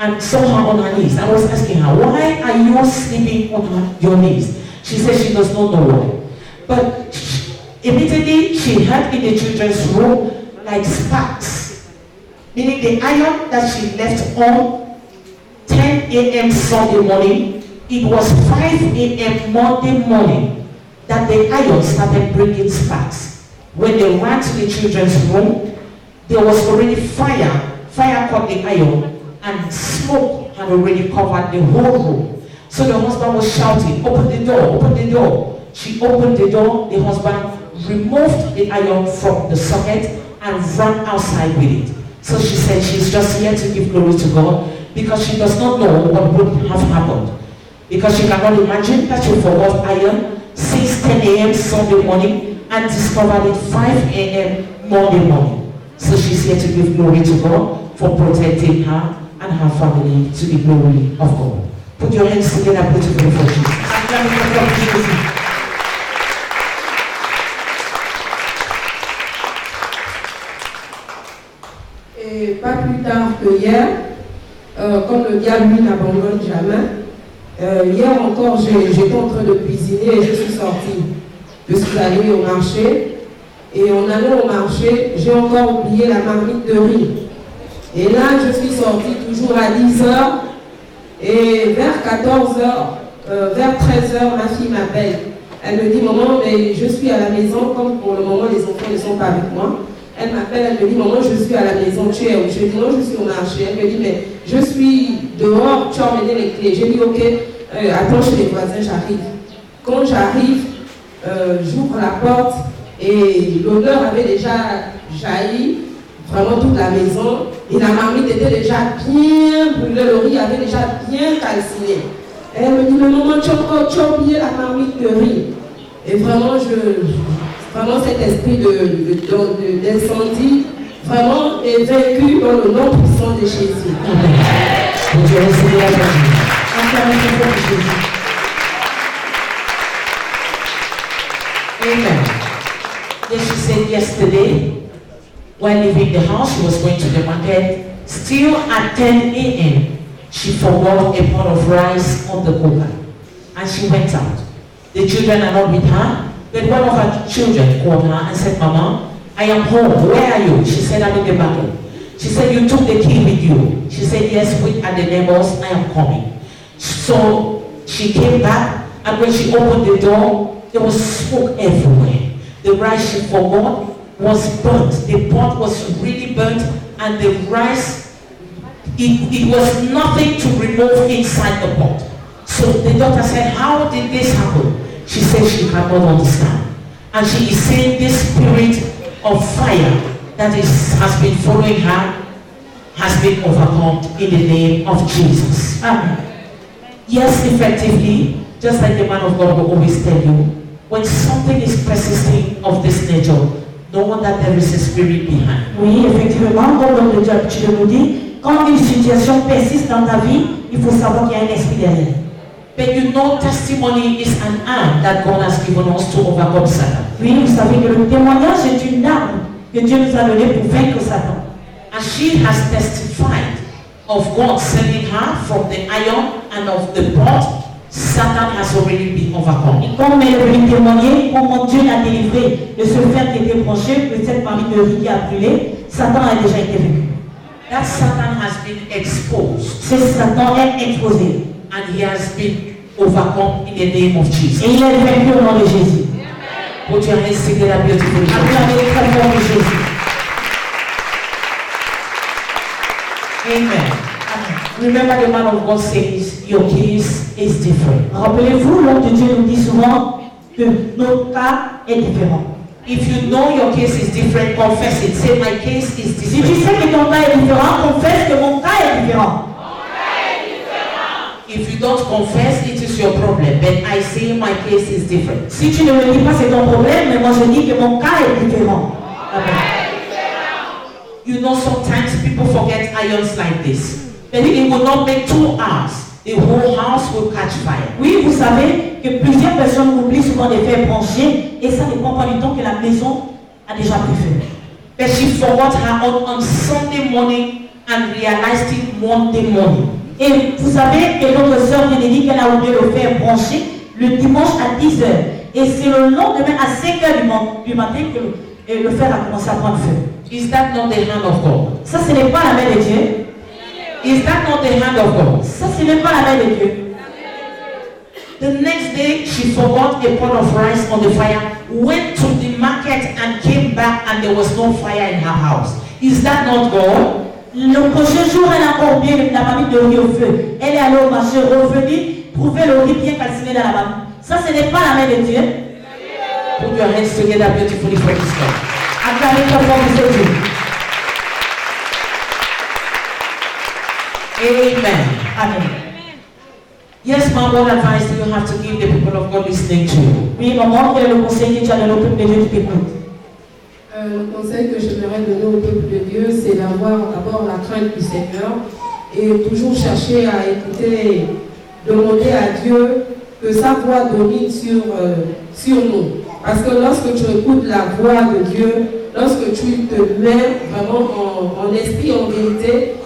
and saw her on her knees. I was asking her, why are you sleeping on your knees? She said she does not know why. But immediately she heard in the children's room like sparks. Meaning the iron that she left on 10 a.m. Sunday morning, it was 5 a.m. Monday morning that the iron started bringing sparks. When they ran to the children's room, there was already fire. Fire caught the iron and smoke had already covered the whole room. So the husband was shouting, open the door, open the door. She opened the door, the husband removed the iron from the socket and ran outside with it. So she said she's just here to give glory to God because she does not know what would have happened. Because she cannot imagine that she forgot iron since 10 a.m. Sunday morning and discovered it 5 a.m. Monday morning. So she's here to give glory to God for protecting her and her family to the glory of God. Put your hands together beautifully for Jesus. Et pas plus tard que hier, comme le diable lui n'abandonne jamais, hier encore j'étais en train de cuisiner et je suis sortie. Je suis allée au marché Et en allant au marché, j'ai encore oublié la marmite de riz. Et là, je suis sortie toujours à 10h. Et vers 14h, vers 13h, ma fille m'appelle. Elle me dit, maman, mais je suis à la maison, comme pour le moment les enfants ne sont pas avec moi. Elle m'appelle, elle me dit, maman, je suis à la maison, tu es où? Je dis, non, je suis au marché. Elle me dit, mais je suis dehors, tu as emmené les clés. J'ai dit, ok, attends chez les voisins, j'arrive. Quand j'arrive, j'ouvre la porte et l'odeur avait déjà jailli, vraiment toute la maison. Et la marmite était déjà bien brûlée, le riz avait déjà bien calciné. Et elle me dit, mais maman, tu as oublié la marmite de riz. Et vraiment, vraiment cet esprit d'incendie, vraiment est vaincu dans le nom puissant de Jésus. Amen. Then she said yesterday, while leaving the house, she was going to the market. Still at 10 a.m., she forgot a pot of rice on the cooker. And she went out. The children are not with her, but one of her children called her and said, Mama, I am home. Where are you? She said, I'm in the market. She said, you took the key with you. She said, yes, we are the neighbors. I am coming. So she came back, and when she opened the door, there was smoke everywhere. The rice she forgot was burnt. The pot was really burnt, and the rice, it was nothing to remove inside the pot. So the daughter said, how did this happen? She said she cannot understand. And she is saying this spirit of fire that has been following her has been overcome in the name of Jesus. Amen. Yes, effectively, just like the man of God will always tell you, when something is persisting of this nature, know that there is a spirit behind. Oui, effectivement, comme l'homme de Dieu tu nous dit, quand une situation persiste dans ta vie, il faut savoir qu'il y a un esprit derrière. But you know, testimony is an arm that God has given us to overcome Satan. Oui, vous savez que le témoignage est une arme que Dieu nous a donnée pour vaincre Satan. And she has testified of God saving her from the iron and of the pot. Satan has already been overcome. Comme elle est venue témoigner comment Dieu l'a délivré de ce fer qui était branché, de cette marmite de riz qui a brûlé, Satan a déjà été vaincu. That Satan has been exposed. Ce Satan est exposé. And he has been overcome in the name of Jesus. Et il est vaincu au nom de Jésus. Put your hands together, beautiful. Acclamez très fort de Jésus. Amen. Remember, the man of God says your case is different. Rappelez-vous, l'homme de Dieu nous dit souvent que notre cas est différent. If you know your case is different, confess it. Say, my case is Si tu different. sais que ton cas est différent, confesse que mon cas est différent. If you don't confess, it is your problem. But I say my case is different. Si tu ne me dis pas c'est ton problème, mais moi je dis que mon cas est différent. Amen. You know, sometimes people forget irons like this. But it will not make 2 hours. The whole house will catch fire. Oui, vous savez que plusieurs personnes oublient souvent des fers branchés et ça ne prend pas du temps que la maison a déjà pris feu. But she forgot her on Sunday morning and realized it Monday morning. Et vous savez que notre sœur vient de dire qu'elle a oublié le fer branché le dimanche à 10h. Et c'est le lendemain à 5h du matin que le fer a commencé à prendre feu. Is that not the hand of God? Ça, ce n'est pas la main de Dieu. Is that not the hand of God? Ça, ce n'est pas la main de Dieu. The next day, she forgot a pot of rice on the fire, went to the market and came back and there was no fire in her house. Is that not God? Le prochain jour, elle a encore bien la marmite de riz au feu. Elle est allée au marché, revenue, trouver le riz bien calciné dans la marmite. Ça, ce n'est pas la main de Dieu. Put your hands together beautifully for this God. Acclamez très fort pour ce Dieu. Amen. Amen. Yes, ma'am, what advice do you have to give the people of God listening to you? Oui, maman, quel est le conseil que tu as donné au peuple de Dieu qui t'écoute? Le conseil que j'aimerais donner au peuple de Dieu, c'est d'avoir d'abord la crainte du Seigneur et toujours chercher à écouter, demander à Dieu que sa voix domine sur nous. Parce que lorsque tu écoutes la voix de Dieu, lorsque tu te mets vraiment en esprit, en vérité,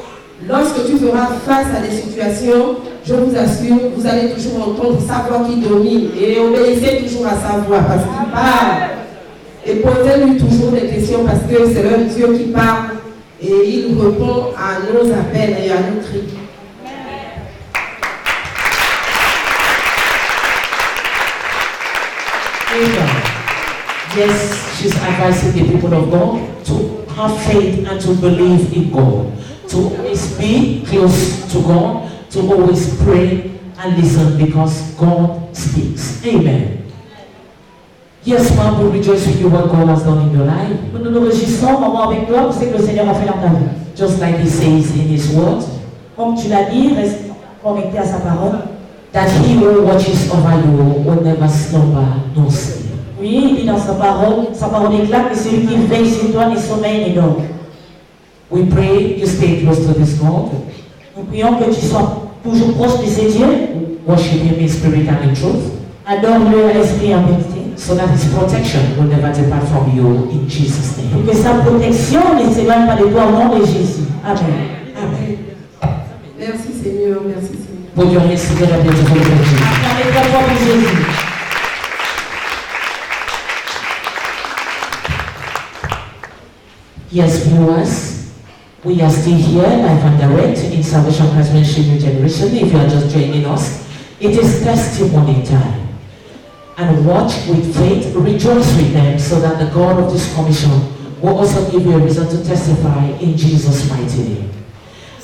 lorsque tu feras face à des situations, je vous assure, vous allez toujours entendre sa voix qui domine et obéissez toujours à sa voix parce qu'il parle. et posez-lui toujours des questions parce que c'est le Dieu qui parle et il répond à nos appels et à nos cris. Yes, she's advising the people of God to have faith and to believe in God, to always be close to God, to always pray and listen because God speaks. Amen. Yes, ma'am, we rejoice with you what God has done in your life. Nous nous réjouissons, maman, avec toi, pour ce que le Seigneur a fait dans ta vie. Just like He says in His Word, Comme tu l'as dit, reste connecté à sa parole. that He who watches over you will never slumber nor sleep. Oui, il dit dans sa parole déclare que celui qui veille sur toi ne sommeille ni dort. We pray you stay close to this God. Nous prions que tu sois toujours proche de ces dieux. Worship Him in spirit and in truth, Adore-le à l'esprit en vérité. so that His protection will never depart from you in Jesus' Pour name. que sa protection ne s'éloigne pas de toi au nom de Jésus. Amen. Amen. Merci Seigneur, merci Seigneur. Put your hands together, beautiful people. Acclamez très fort pour Jésus. Yes, viewers, we are still here live and direct in Salvation Christ Ministry New Generation. If you are just joining us, it is testimony time. And watch with faith, rejoice with them, so that the God of this commission will also give you a reason to testify in Jesus' mighty name.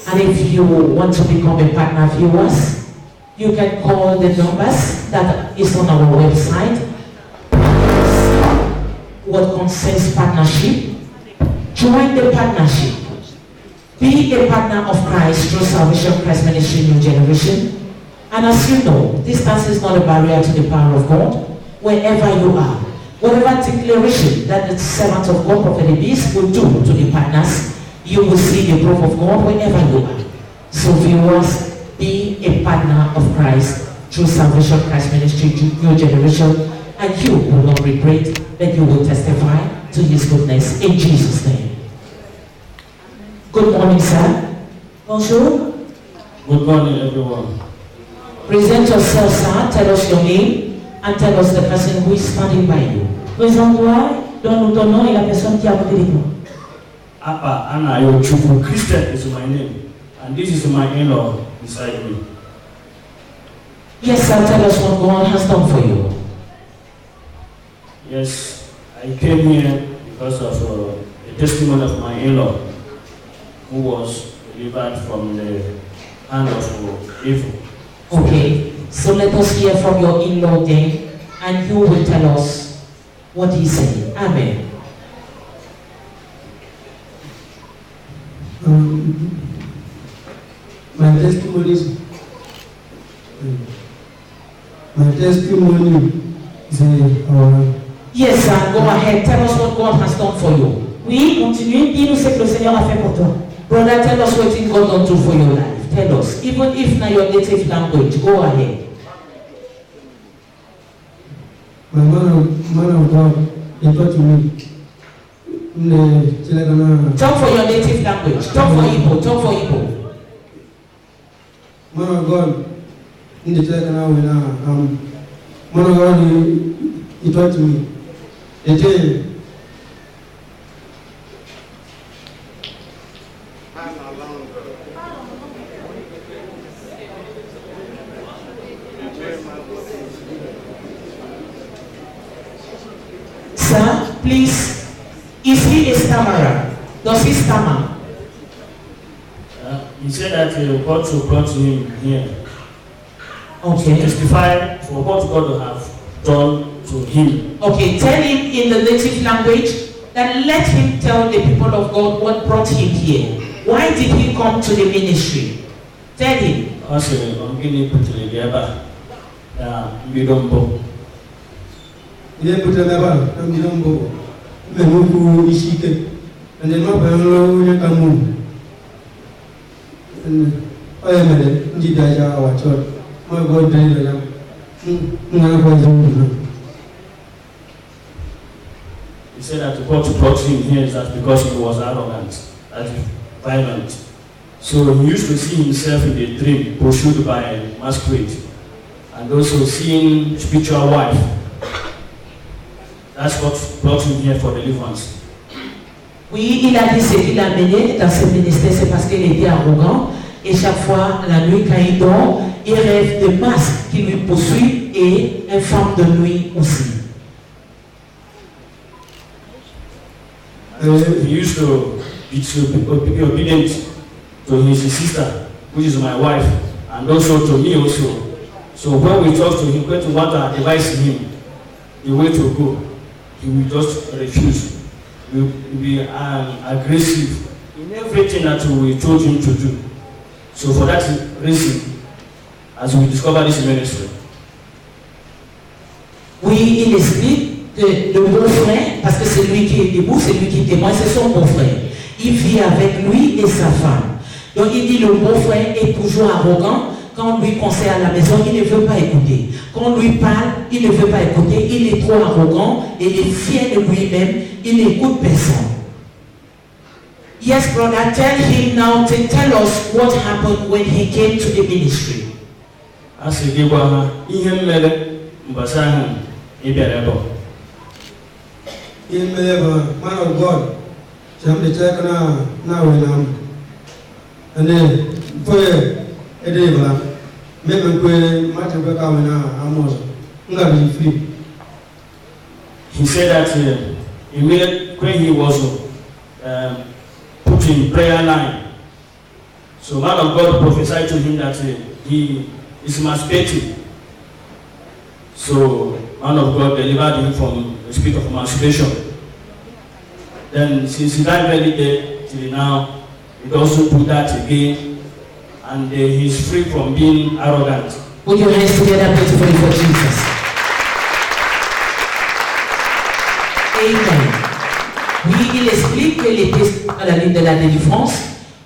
And if you want to become a partner viewers, you can call the numbers that is on our website. What concerns partnership, join the partnership. Be a partner of Christ through Salvation Christ Ministry New Generation. And as you know, distance is not a barrier to the power of God. Wherever you are, whatever declaration that the servant of God, Prophet Ibis, will do to the partners, you will see the proof of God wherever you are. So viewers, be a partner of Christ through Salvation Christ Ministry New Generation, and you will not regret that you will testify to His goodness in Jesus' name. Good morning, sir. Bonjour. Good morning, everyone. Present yourself, sir. Tell us your name and tell us the person who is standing by you. Présente-toi, donne-nous ton nom et la personne qui est à côté de toi. Apa Anna Yochukwu Christian is my name, and this is my in-law beside me. Yes, sir. Tell us what God has done for you. Yes, I came here because of the testimony of my in-law, who was delivered from the hand of evil. Okay. So let us hear from your in-law then, and you will tell us what he said. Amen. My testimony is Yes, sir. Go ahead. Tell us what God has done for you. Oui, continue, dis-nous ce que le Seigneur a fait pour toi. Brother, tell us what God done do for your life. Tell us. Even if not your native language, go ahead. my man of God, he taught me. Talk for your native language. Talk for Igbo. Talk for Igbo. Man of God, in the man of God, he taught me. Sir, please, is he a stammerer? Does he stammer? He said that God should brought him here to Okay. testify for what God have done to him. Okay, tell him in the native language that let him tell the people of God what brought him here. Why did he come to the ministry? Tell him. Also, I'm getting put to the Gaba. We don't go. Il est pour là-bas, comme disons, mais nous pour ici, et les gens parlent au Cameroun. Et mais dit déjà à Watford, moi God dit là, nous n'avons pas besoin. He said that what brought him here is that because he was arrogant, that is violent. So he used to see himself in a dream pursued by a masquerade, and also seeing spiritual wife. That's what brought him here for deliverance. Oui, il a dit ce qu'il a mené dans ce ministère, c'est parce qu'il était arrogant. Et chaque fois, la nuit, quand il dort, il rêve de masques qui lui poursuivent et une femme de nuit aussi. He used to be obedient to his sister, which is my wife, and also to me also. So when we talk to him, when we want to advise him the way to go, he will just refuse. He will be aggressive in everything that we told him to do. So for that reason, as we discover this ministry. Oui, il explique que le beau-frère, parce que c'est lui qui est debout, c'est lui qui témoigne, c'est son beau-frère. Il vit avec lui et sa femme. Donc il dit le beau-frère est toujours arrogant. Quand on lui conseille à la maison, il ne veut pas écouter. Quand on lui parle, il ne veut pas écouter. Il est trop arrogant et il est fier de lui-même. Il n'écoute personne. Yes, brother, tell him now to tell us what happened when he came to the ministry. Man of God, I'm the check now and then for a day, he said that when he was put in prayer line, so man of God prophesied to him that he is masturbating. So man of God delivered him from the spirit of masturbation. Then since he died very dead till now, he also do that again. And he's free from being arrogant. Put your hands together beautifully for Jesus. Amen. Oui, il explique qu'il était à la ligne de la délivrance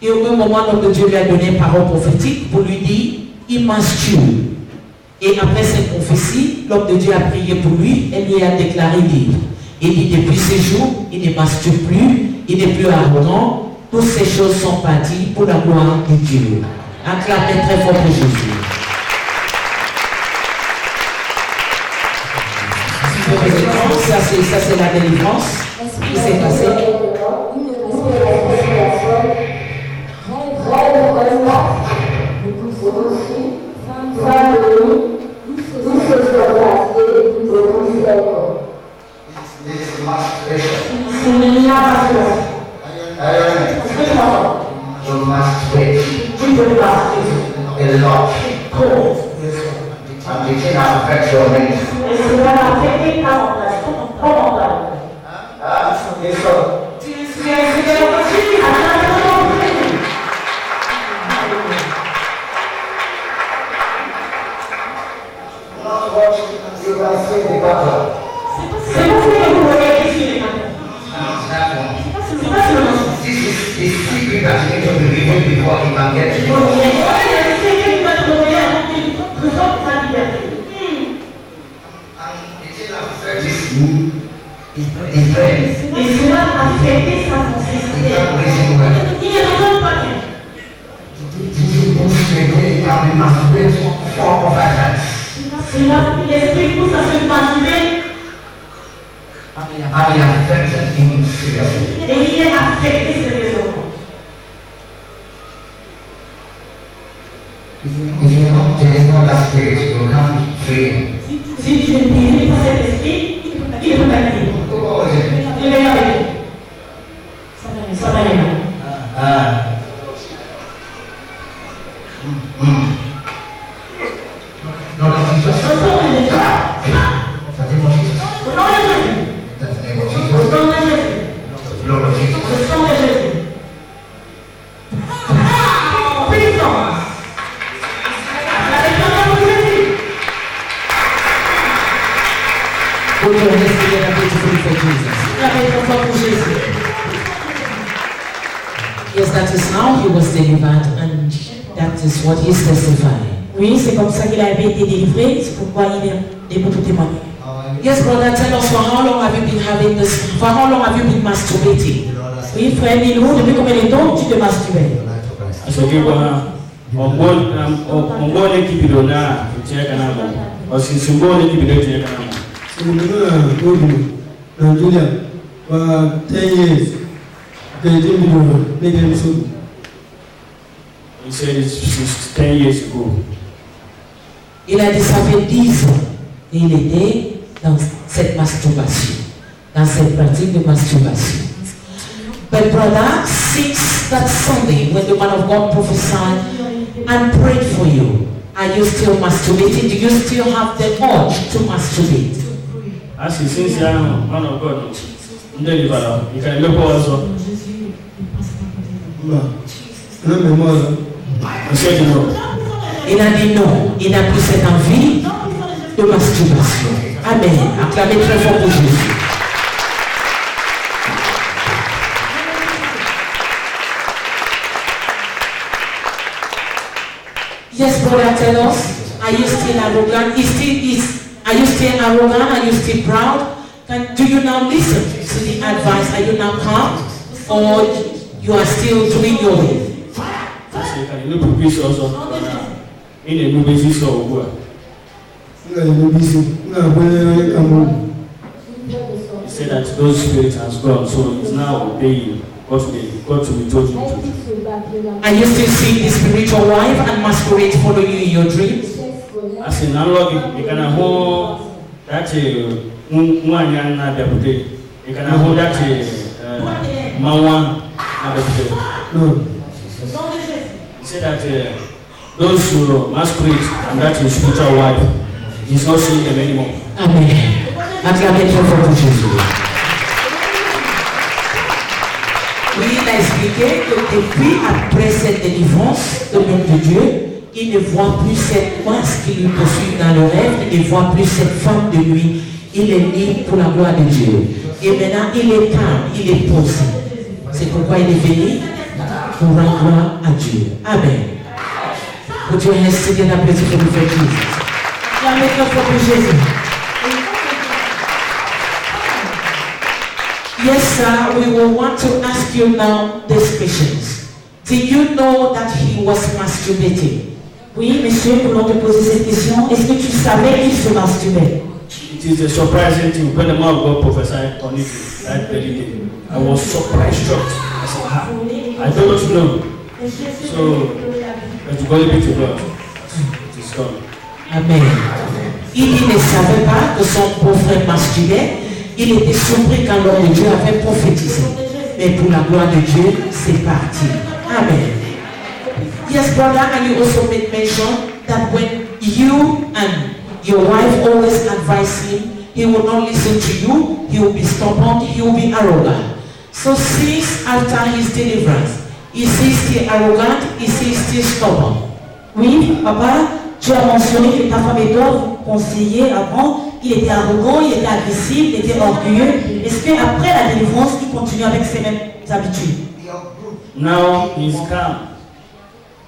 et au même moment, l'homme de Dieu lui a donné une parole prophétique pour lui dire, il masturbe. Et après cette prophétie, l'homme de Dieu a prié pour lui et lui a déclaré libre. Il dit, depuis ce jour, il ne masturbe plus, il n'est plus arrogant, toutes ces choses sont parties pour la gloire de Dieu. Acclamez très fort pour Jésus. Ça c'est la délivrance qui s'est passée. A lot. And it can affect your brain. Not what you can see the battle. This is the secret that you need to be revealed before you can get it. Yes, that is how he was delivered, and that is what he is testifying. Oui, c'est comme ça qu'il avait été délivré, c'est pourquoi il est debout pour témoigner. Yes, brother, tell us for how long have you been having this? For how long have you been masturbating? Oui, frère Nilou, depuis combien de temps tu te masturbais? Ombone kibidona kucheka namo. Osisimbone kibidona kucheka namo. Julia, 10 years. He said it's 10 years ago. Il a dit ça fait 10 ans. Et il était dans cette masturbation, dans cette pratique de masturbation. But brother, since that Sunday when the man of God prophesied and prayed for you, are you still masturbating? Do you still have the urge to masturbate? As he since young man of God, you can look also. He said no. Il a dit non, il n'a plus cette envie de masturbation. Amen. Acclamez très fort pour Jésus. Yes, brother, tell us, are you still arrogant? Are you still arrogant? Are you still proud? Do you now listen to the advice? Are you now calm? Or you are still doing your way? Can you look at this also? In a new business or what? He said that those spirits has gone, so he's now obeying what we told him to do. Are you still seeing the spiritual wife and masquerade follow you in your dreams? As in analog, you can hold that one young deputy. You can hold that Mawan deputy. No. He said that those who masquerade and that is spiritual wife, he's not seeing them anymore. Amen. Acclamez très fort pour Jésus. Oui, il a expliqué que depuis, après cette délivrance de l'homme de Dieu, il ne voit plus cette masse qui lui poursuit dans le rêve, il ne voit plus cette femme de lui. Il est libre pour la gloire de Dieu. Et maintenant, il est calme, il est posé. C'est pourquoi il est venu pour rendre gloire à Dieu. Amen. Put your hands together, praise for Jesus. Acclamez très fort pour Jésus. Yes, sir, we will want to ask you now these questions. Did you know that he was masturbating? Oui, monsieur, nous voulons te poser cette question. Est-ce que tu savais qu'il se masturbait? It is a surprising thing when the man of God prophesied on it that very day. I was surprised, shocked. I said, I don't know. So, but glory be to God. It is done. Amen. Il ne savait pas que son beau-frère masturbait. Il était surpris quand l'homme de Dieu avait prophétisé. Mais pour la gloire de Dieu, c'est parti. Amen. Yes, brother, and you also made mention that when you and your wife always advise him, he will not listen to you, he will be stubborn, he will be arrogant. So since after his deliverance, is he still arrogant? Is he still stubborn? Oui, papa, tu as mentionné que ta femme et toi vous conseillez avant. Il était arrogant, il était agressif, il était orgueilleux. Est-ce qu'après la délivrance, il continue avec ses mêmes habitudes? Now he's calm.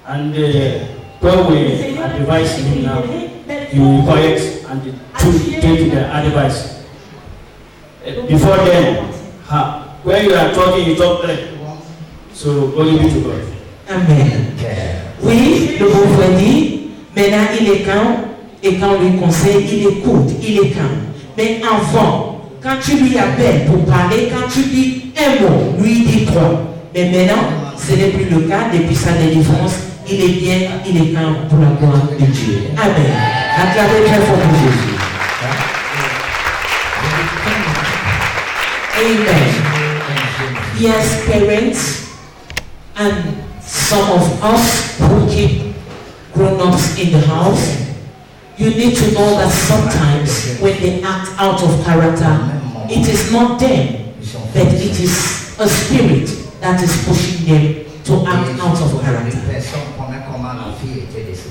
And when we advise him now, he will be quiet and take the advice. Before then, when you are talking, you talk there. So glory be to God. Amen. Oui, le beau-frère dit, maintenant il est calme. Et quand on lui conseille, il écoute, il est calme. Mais avant, quand tu lui appelles pour parler, quand tu dis un mot, lui dit trois. Mais maintenant, ce n'est plus le cas depuis sa délivrance. Il est bien, il est calme pour la gloire de Dieu. Amen. Acclamez très fort pour Jésus. Amen. Yes, parents, and some of us who keep grown-ups in the house, you need to know that sometimes when they act out of character, it is not them, but it is a spirit that is pushing them to act out of character.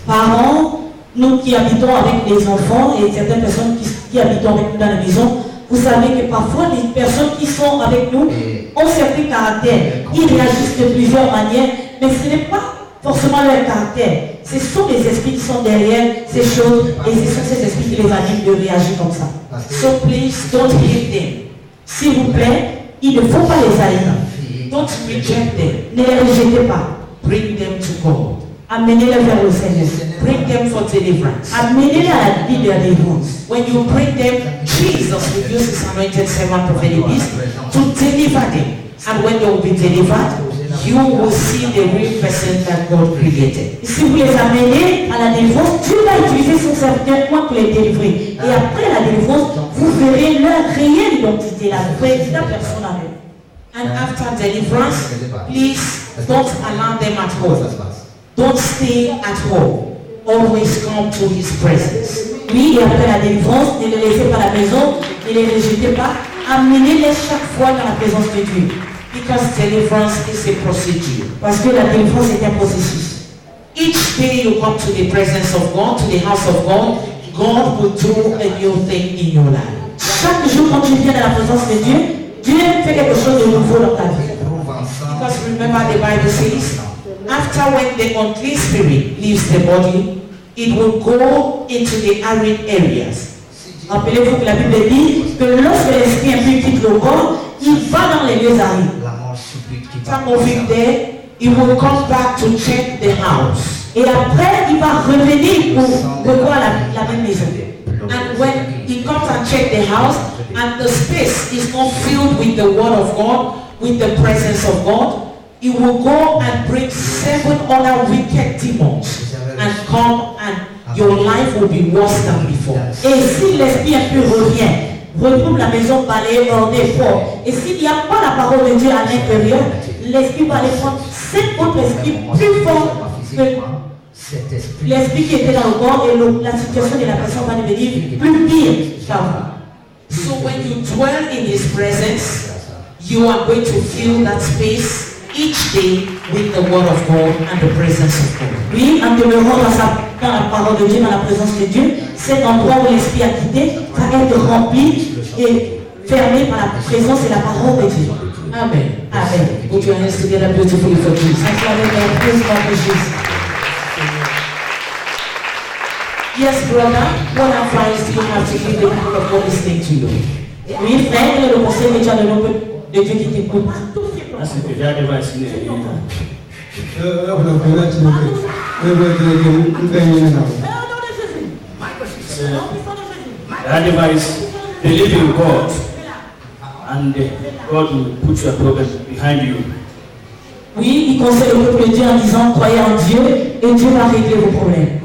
Parents, nous qui habitons avec les enfants et certaines personnes qui habitent avec nous dans la maison, vous savez que parfois les personnes qui sont avec nous ont certains caractères. Ils réagissent de plusieurs manières, mais ce n'est pas forcément leur caractère. Ce sont les esprits qui sont derrière ces choses et ce sont ces esprits qui les animent de réagir comme ça. So please don't hate them. S'il vous plaît, il ne faut pas les haïr. Don't reject them. Ne les rejetez pas. Bring them to God. Amenez-les vers le Seigneur. Bring them for deliverance. Amenez-les à la vie de la délivrance. When you bring them, Jesus will use his anointed servant prophetic beast to deliver them. And when they will be delivered, you will see the real person that God created. Si vous les amenez à la délivrance, Dieu va utiliser son serviteur pour les délivrer. Et après la délivrance, vous verrez leur réelle identité, la vraie personne à eux. And after deliverance, please don't allow them at home. Don't stay at home. Always come to his presence. Oui, et après la délivrance, ne les laissez pas à la maison, ne les rejetez pas, amenez-les chaque fois dans la présence de Dieu. Because deliverance is a procedure. Parce que la délivrance est un processus. Each day you come to the presence of God, to the house of God, God will do a new thing in your life. Chaque jour quand tu viens dans la présence de Dieu, Dieu fait quelque chose de nouveau dans ta vie. Because remember the Bible says, after when the unclean spirit leaves the body, it will go into the arid areas. Rappelez-vous que la Bible dit que lorsque l'esprit impur quitte le corps, il va dans les lieux arides. Some of it there, he will come back to check the house. Et après, il va revenir pour revoir la même maison. And when he comes and check the house, and the space is not filled with the word of God, with the presence of God, he will go and bring 7 other wicked demons and come, and your life will be worse than before. Et si l'esprit impur revient, retrouve la maison balayée, ornée, propre, et s'il n'y a pas la parole de Dieu à l'intérieur, l'esprit va aller prendre 7 autres esprits plus forts que l'esprit qui était dans le corps, et la situation de la personne va devenir plus pire qu'avant. So when you dwell in his presence, you are going to fill that space each day with the word of God and the presence of God. Oui, en demeurant dans la parole de Dieu, dans la présence de Dieu, cet endroit où l'esprit a quitté va être rempli et fermé par la présence et la parole de Dieu. Amen. Amen. Put your hands together beautifully for Jesus. Yes, brother, what advice do you have to give the people of God listening to you? Oui, frère, quel est le conseil que tu as donné au peuple de Dieu qui t'écoute? That's the bad advice in there. That advice, believe in God, and God will put your problem behind you. Oui, il conseille le peuple de Dieu en disant croyez en Dieu et Dieu va régler vos problèmes.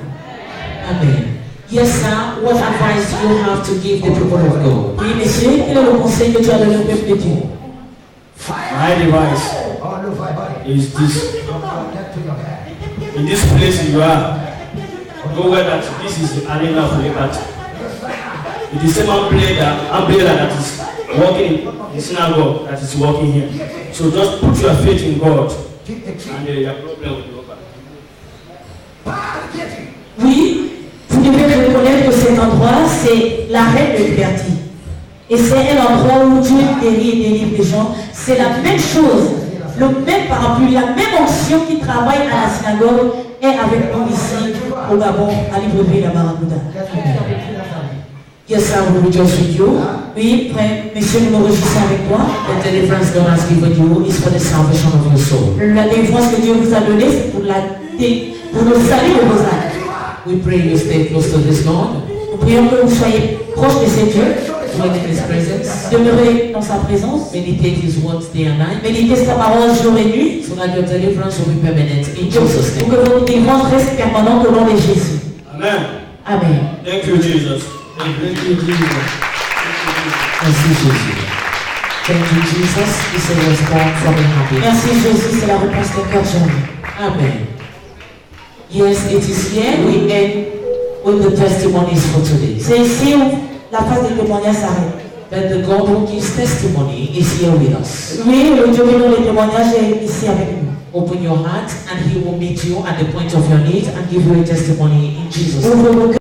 Amen. Yes, sir. What advice do you have to give the people of God? Oui, monsieur, quel est le conseil que tu as donné au peuple de Dieu? My advice is this. In this place you are, know where that this is the arena of liberty. It is the same umbrella that is working in the synagogue that is working here. So just put your faith in God and your problem will be over. Oui, vous devez reconnaître que cet endroit, c'est l'arène de liberté. Et c'est un endroit où Dieu guérit et délivre les gens. C'est la même chose, le même parapluie, la même onction qui travaille à la synagogue est avec nous ici au Gabon, à Libreville, à Barracuda. Yes, sir, we rejoice with you. Oui, frère, monsieur, nous nous réjouissons avec toi. The deliverance God has given you is for the salvation of your soul. La délivrance que Dieu vous a donnée, c'est pour le salut de vos âmes. We pray you stay close to this Lord. Nous prions que vous soyez proche de ce Dieu. Dwell in His presence. Demeurez dans sa présence. Meditate His words day and night. Méditez sa parole jour et nuit. So that your deliverance will be permanent in Jesus' Pour name. que votre délivrance reste permanente au nom de Jésus. Amen. Amen. Thank you, Jesus. Thank you, Jesus. Merci Jésus. Thank you Jesus. It's a response from the happy. Merci Jésus, c'est la réponse de cœur journée. Amen. Yes, it is here we end with the testimonies for today. C'est ici où la phase de témoignage s'arrête. But the God who gives testimony is here with us. Oui, le Dieu qui donne les témoignages est ici avec nous. Open your heart and He will meet you at the point of your need and give you a testimony in Jesus' name. Ouvre vos cœurs.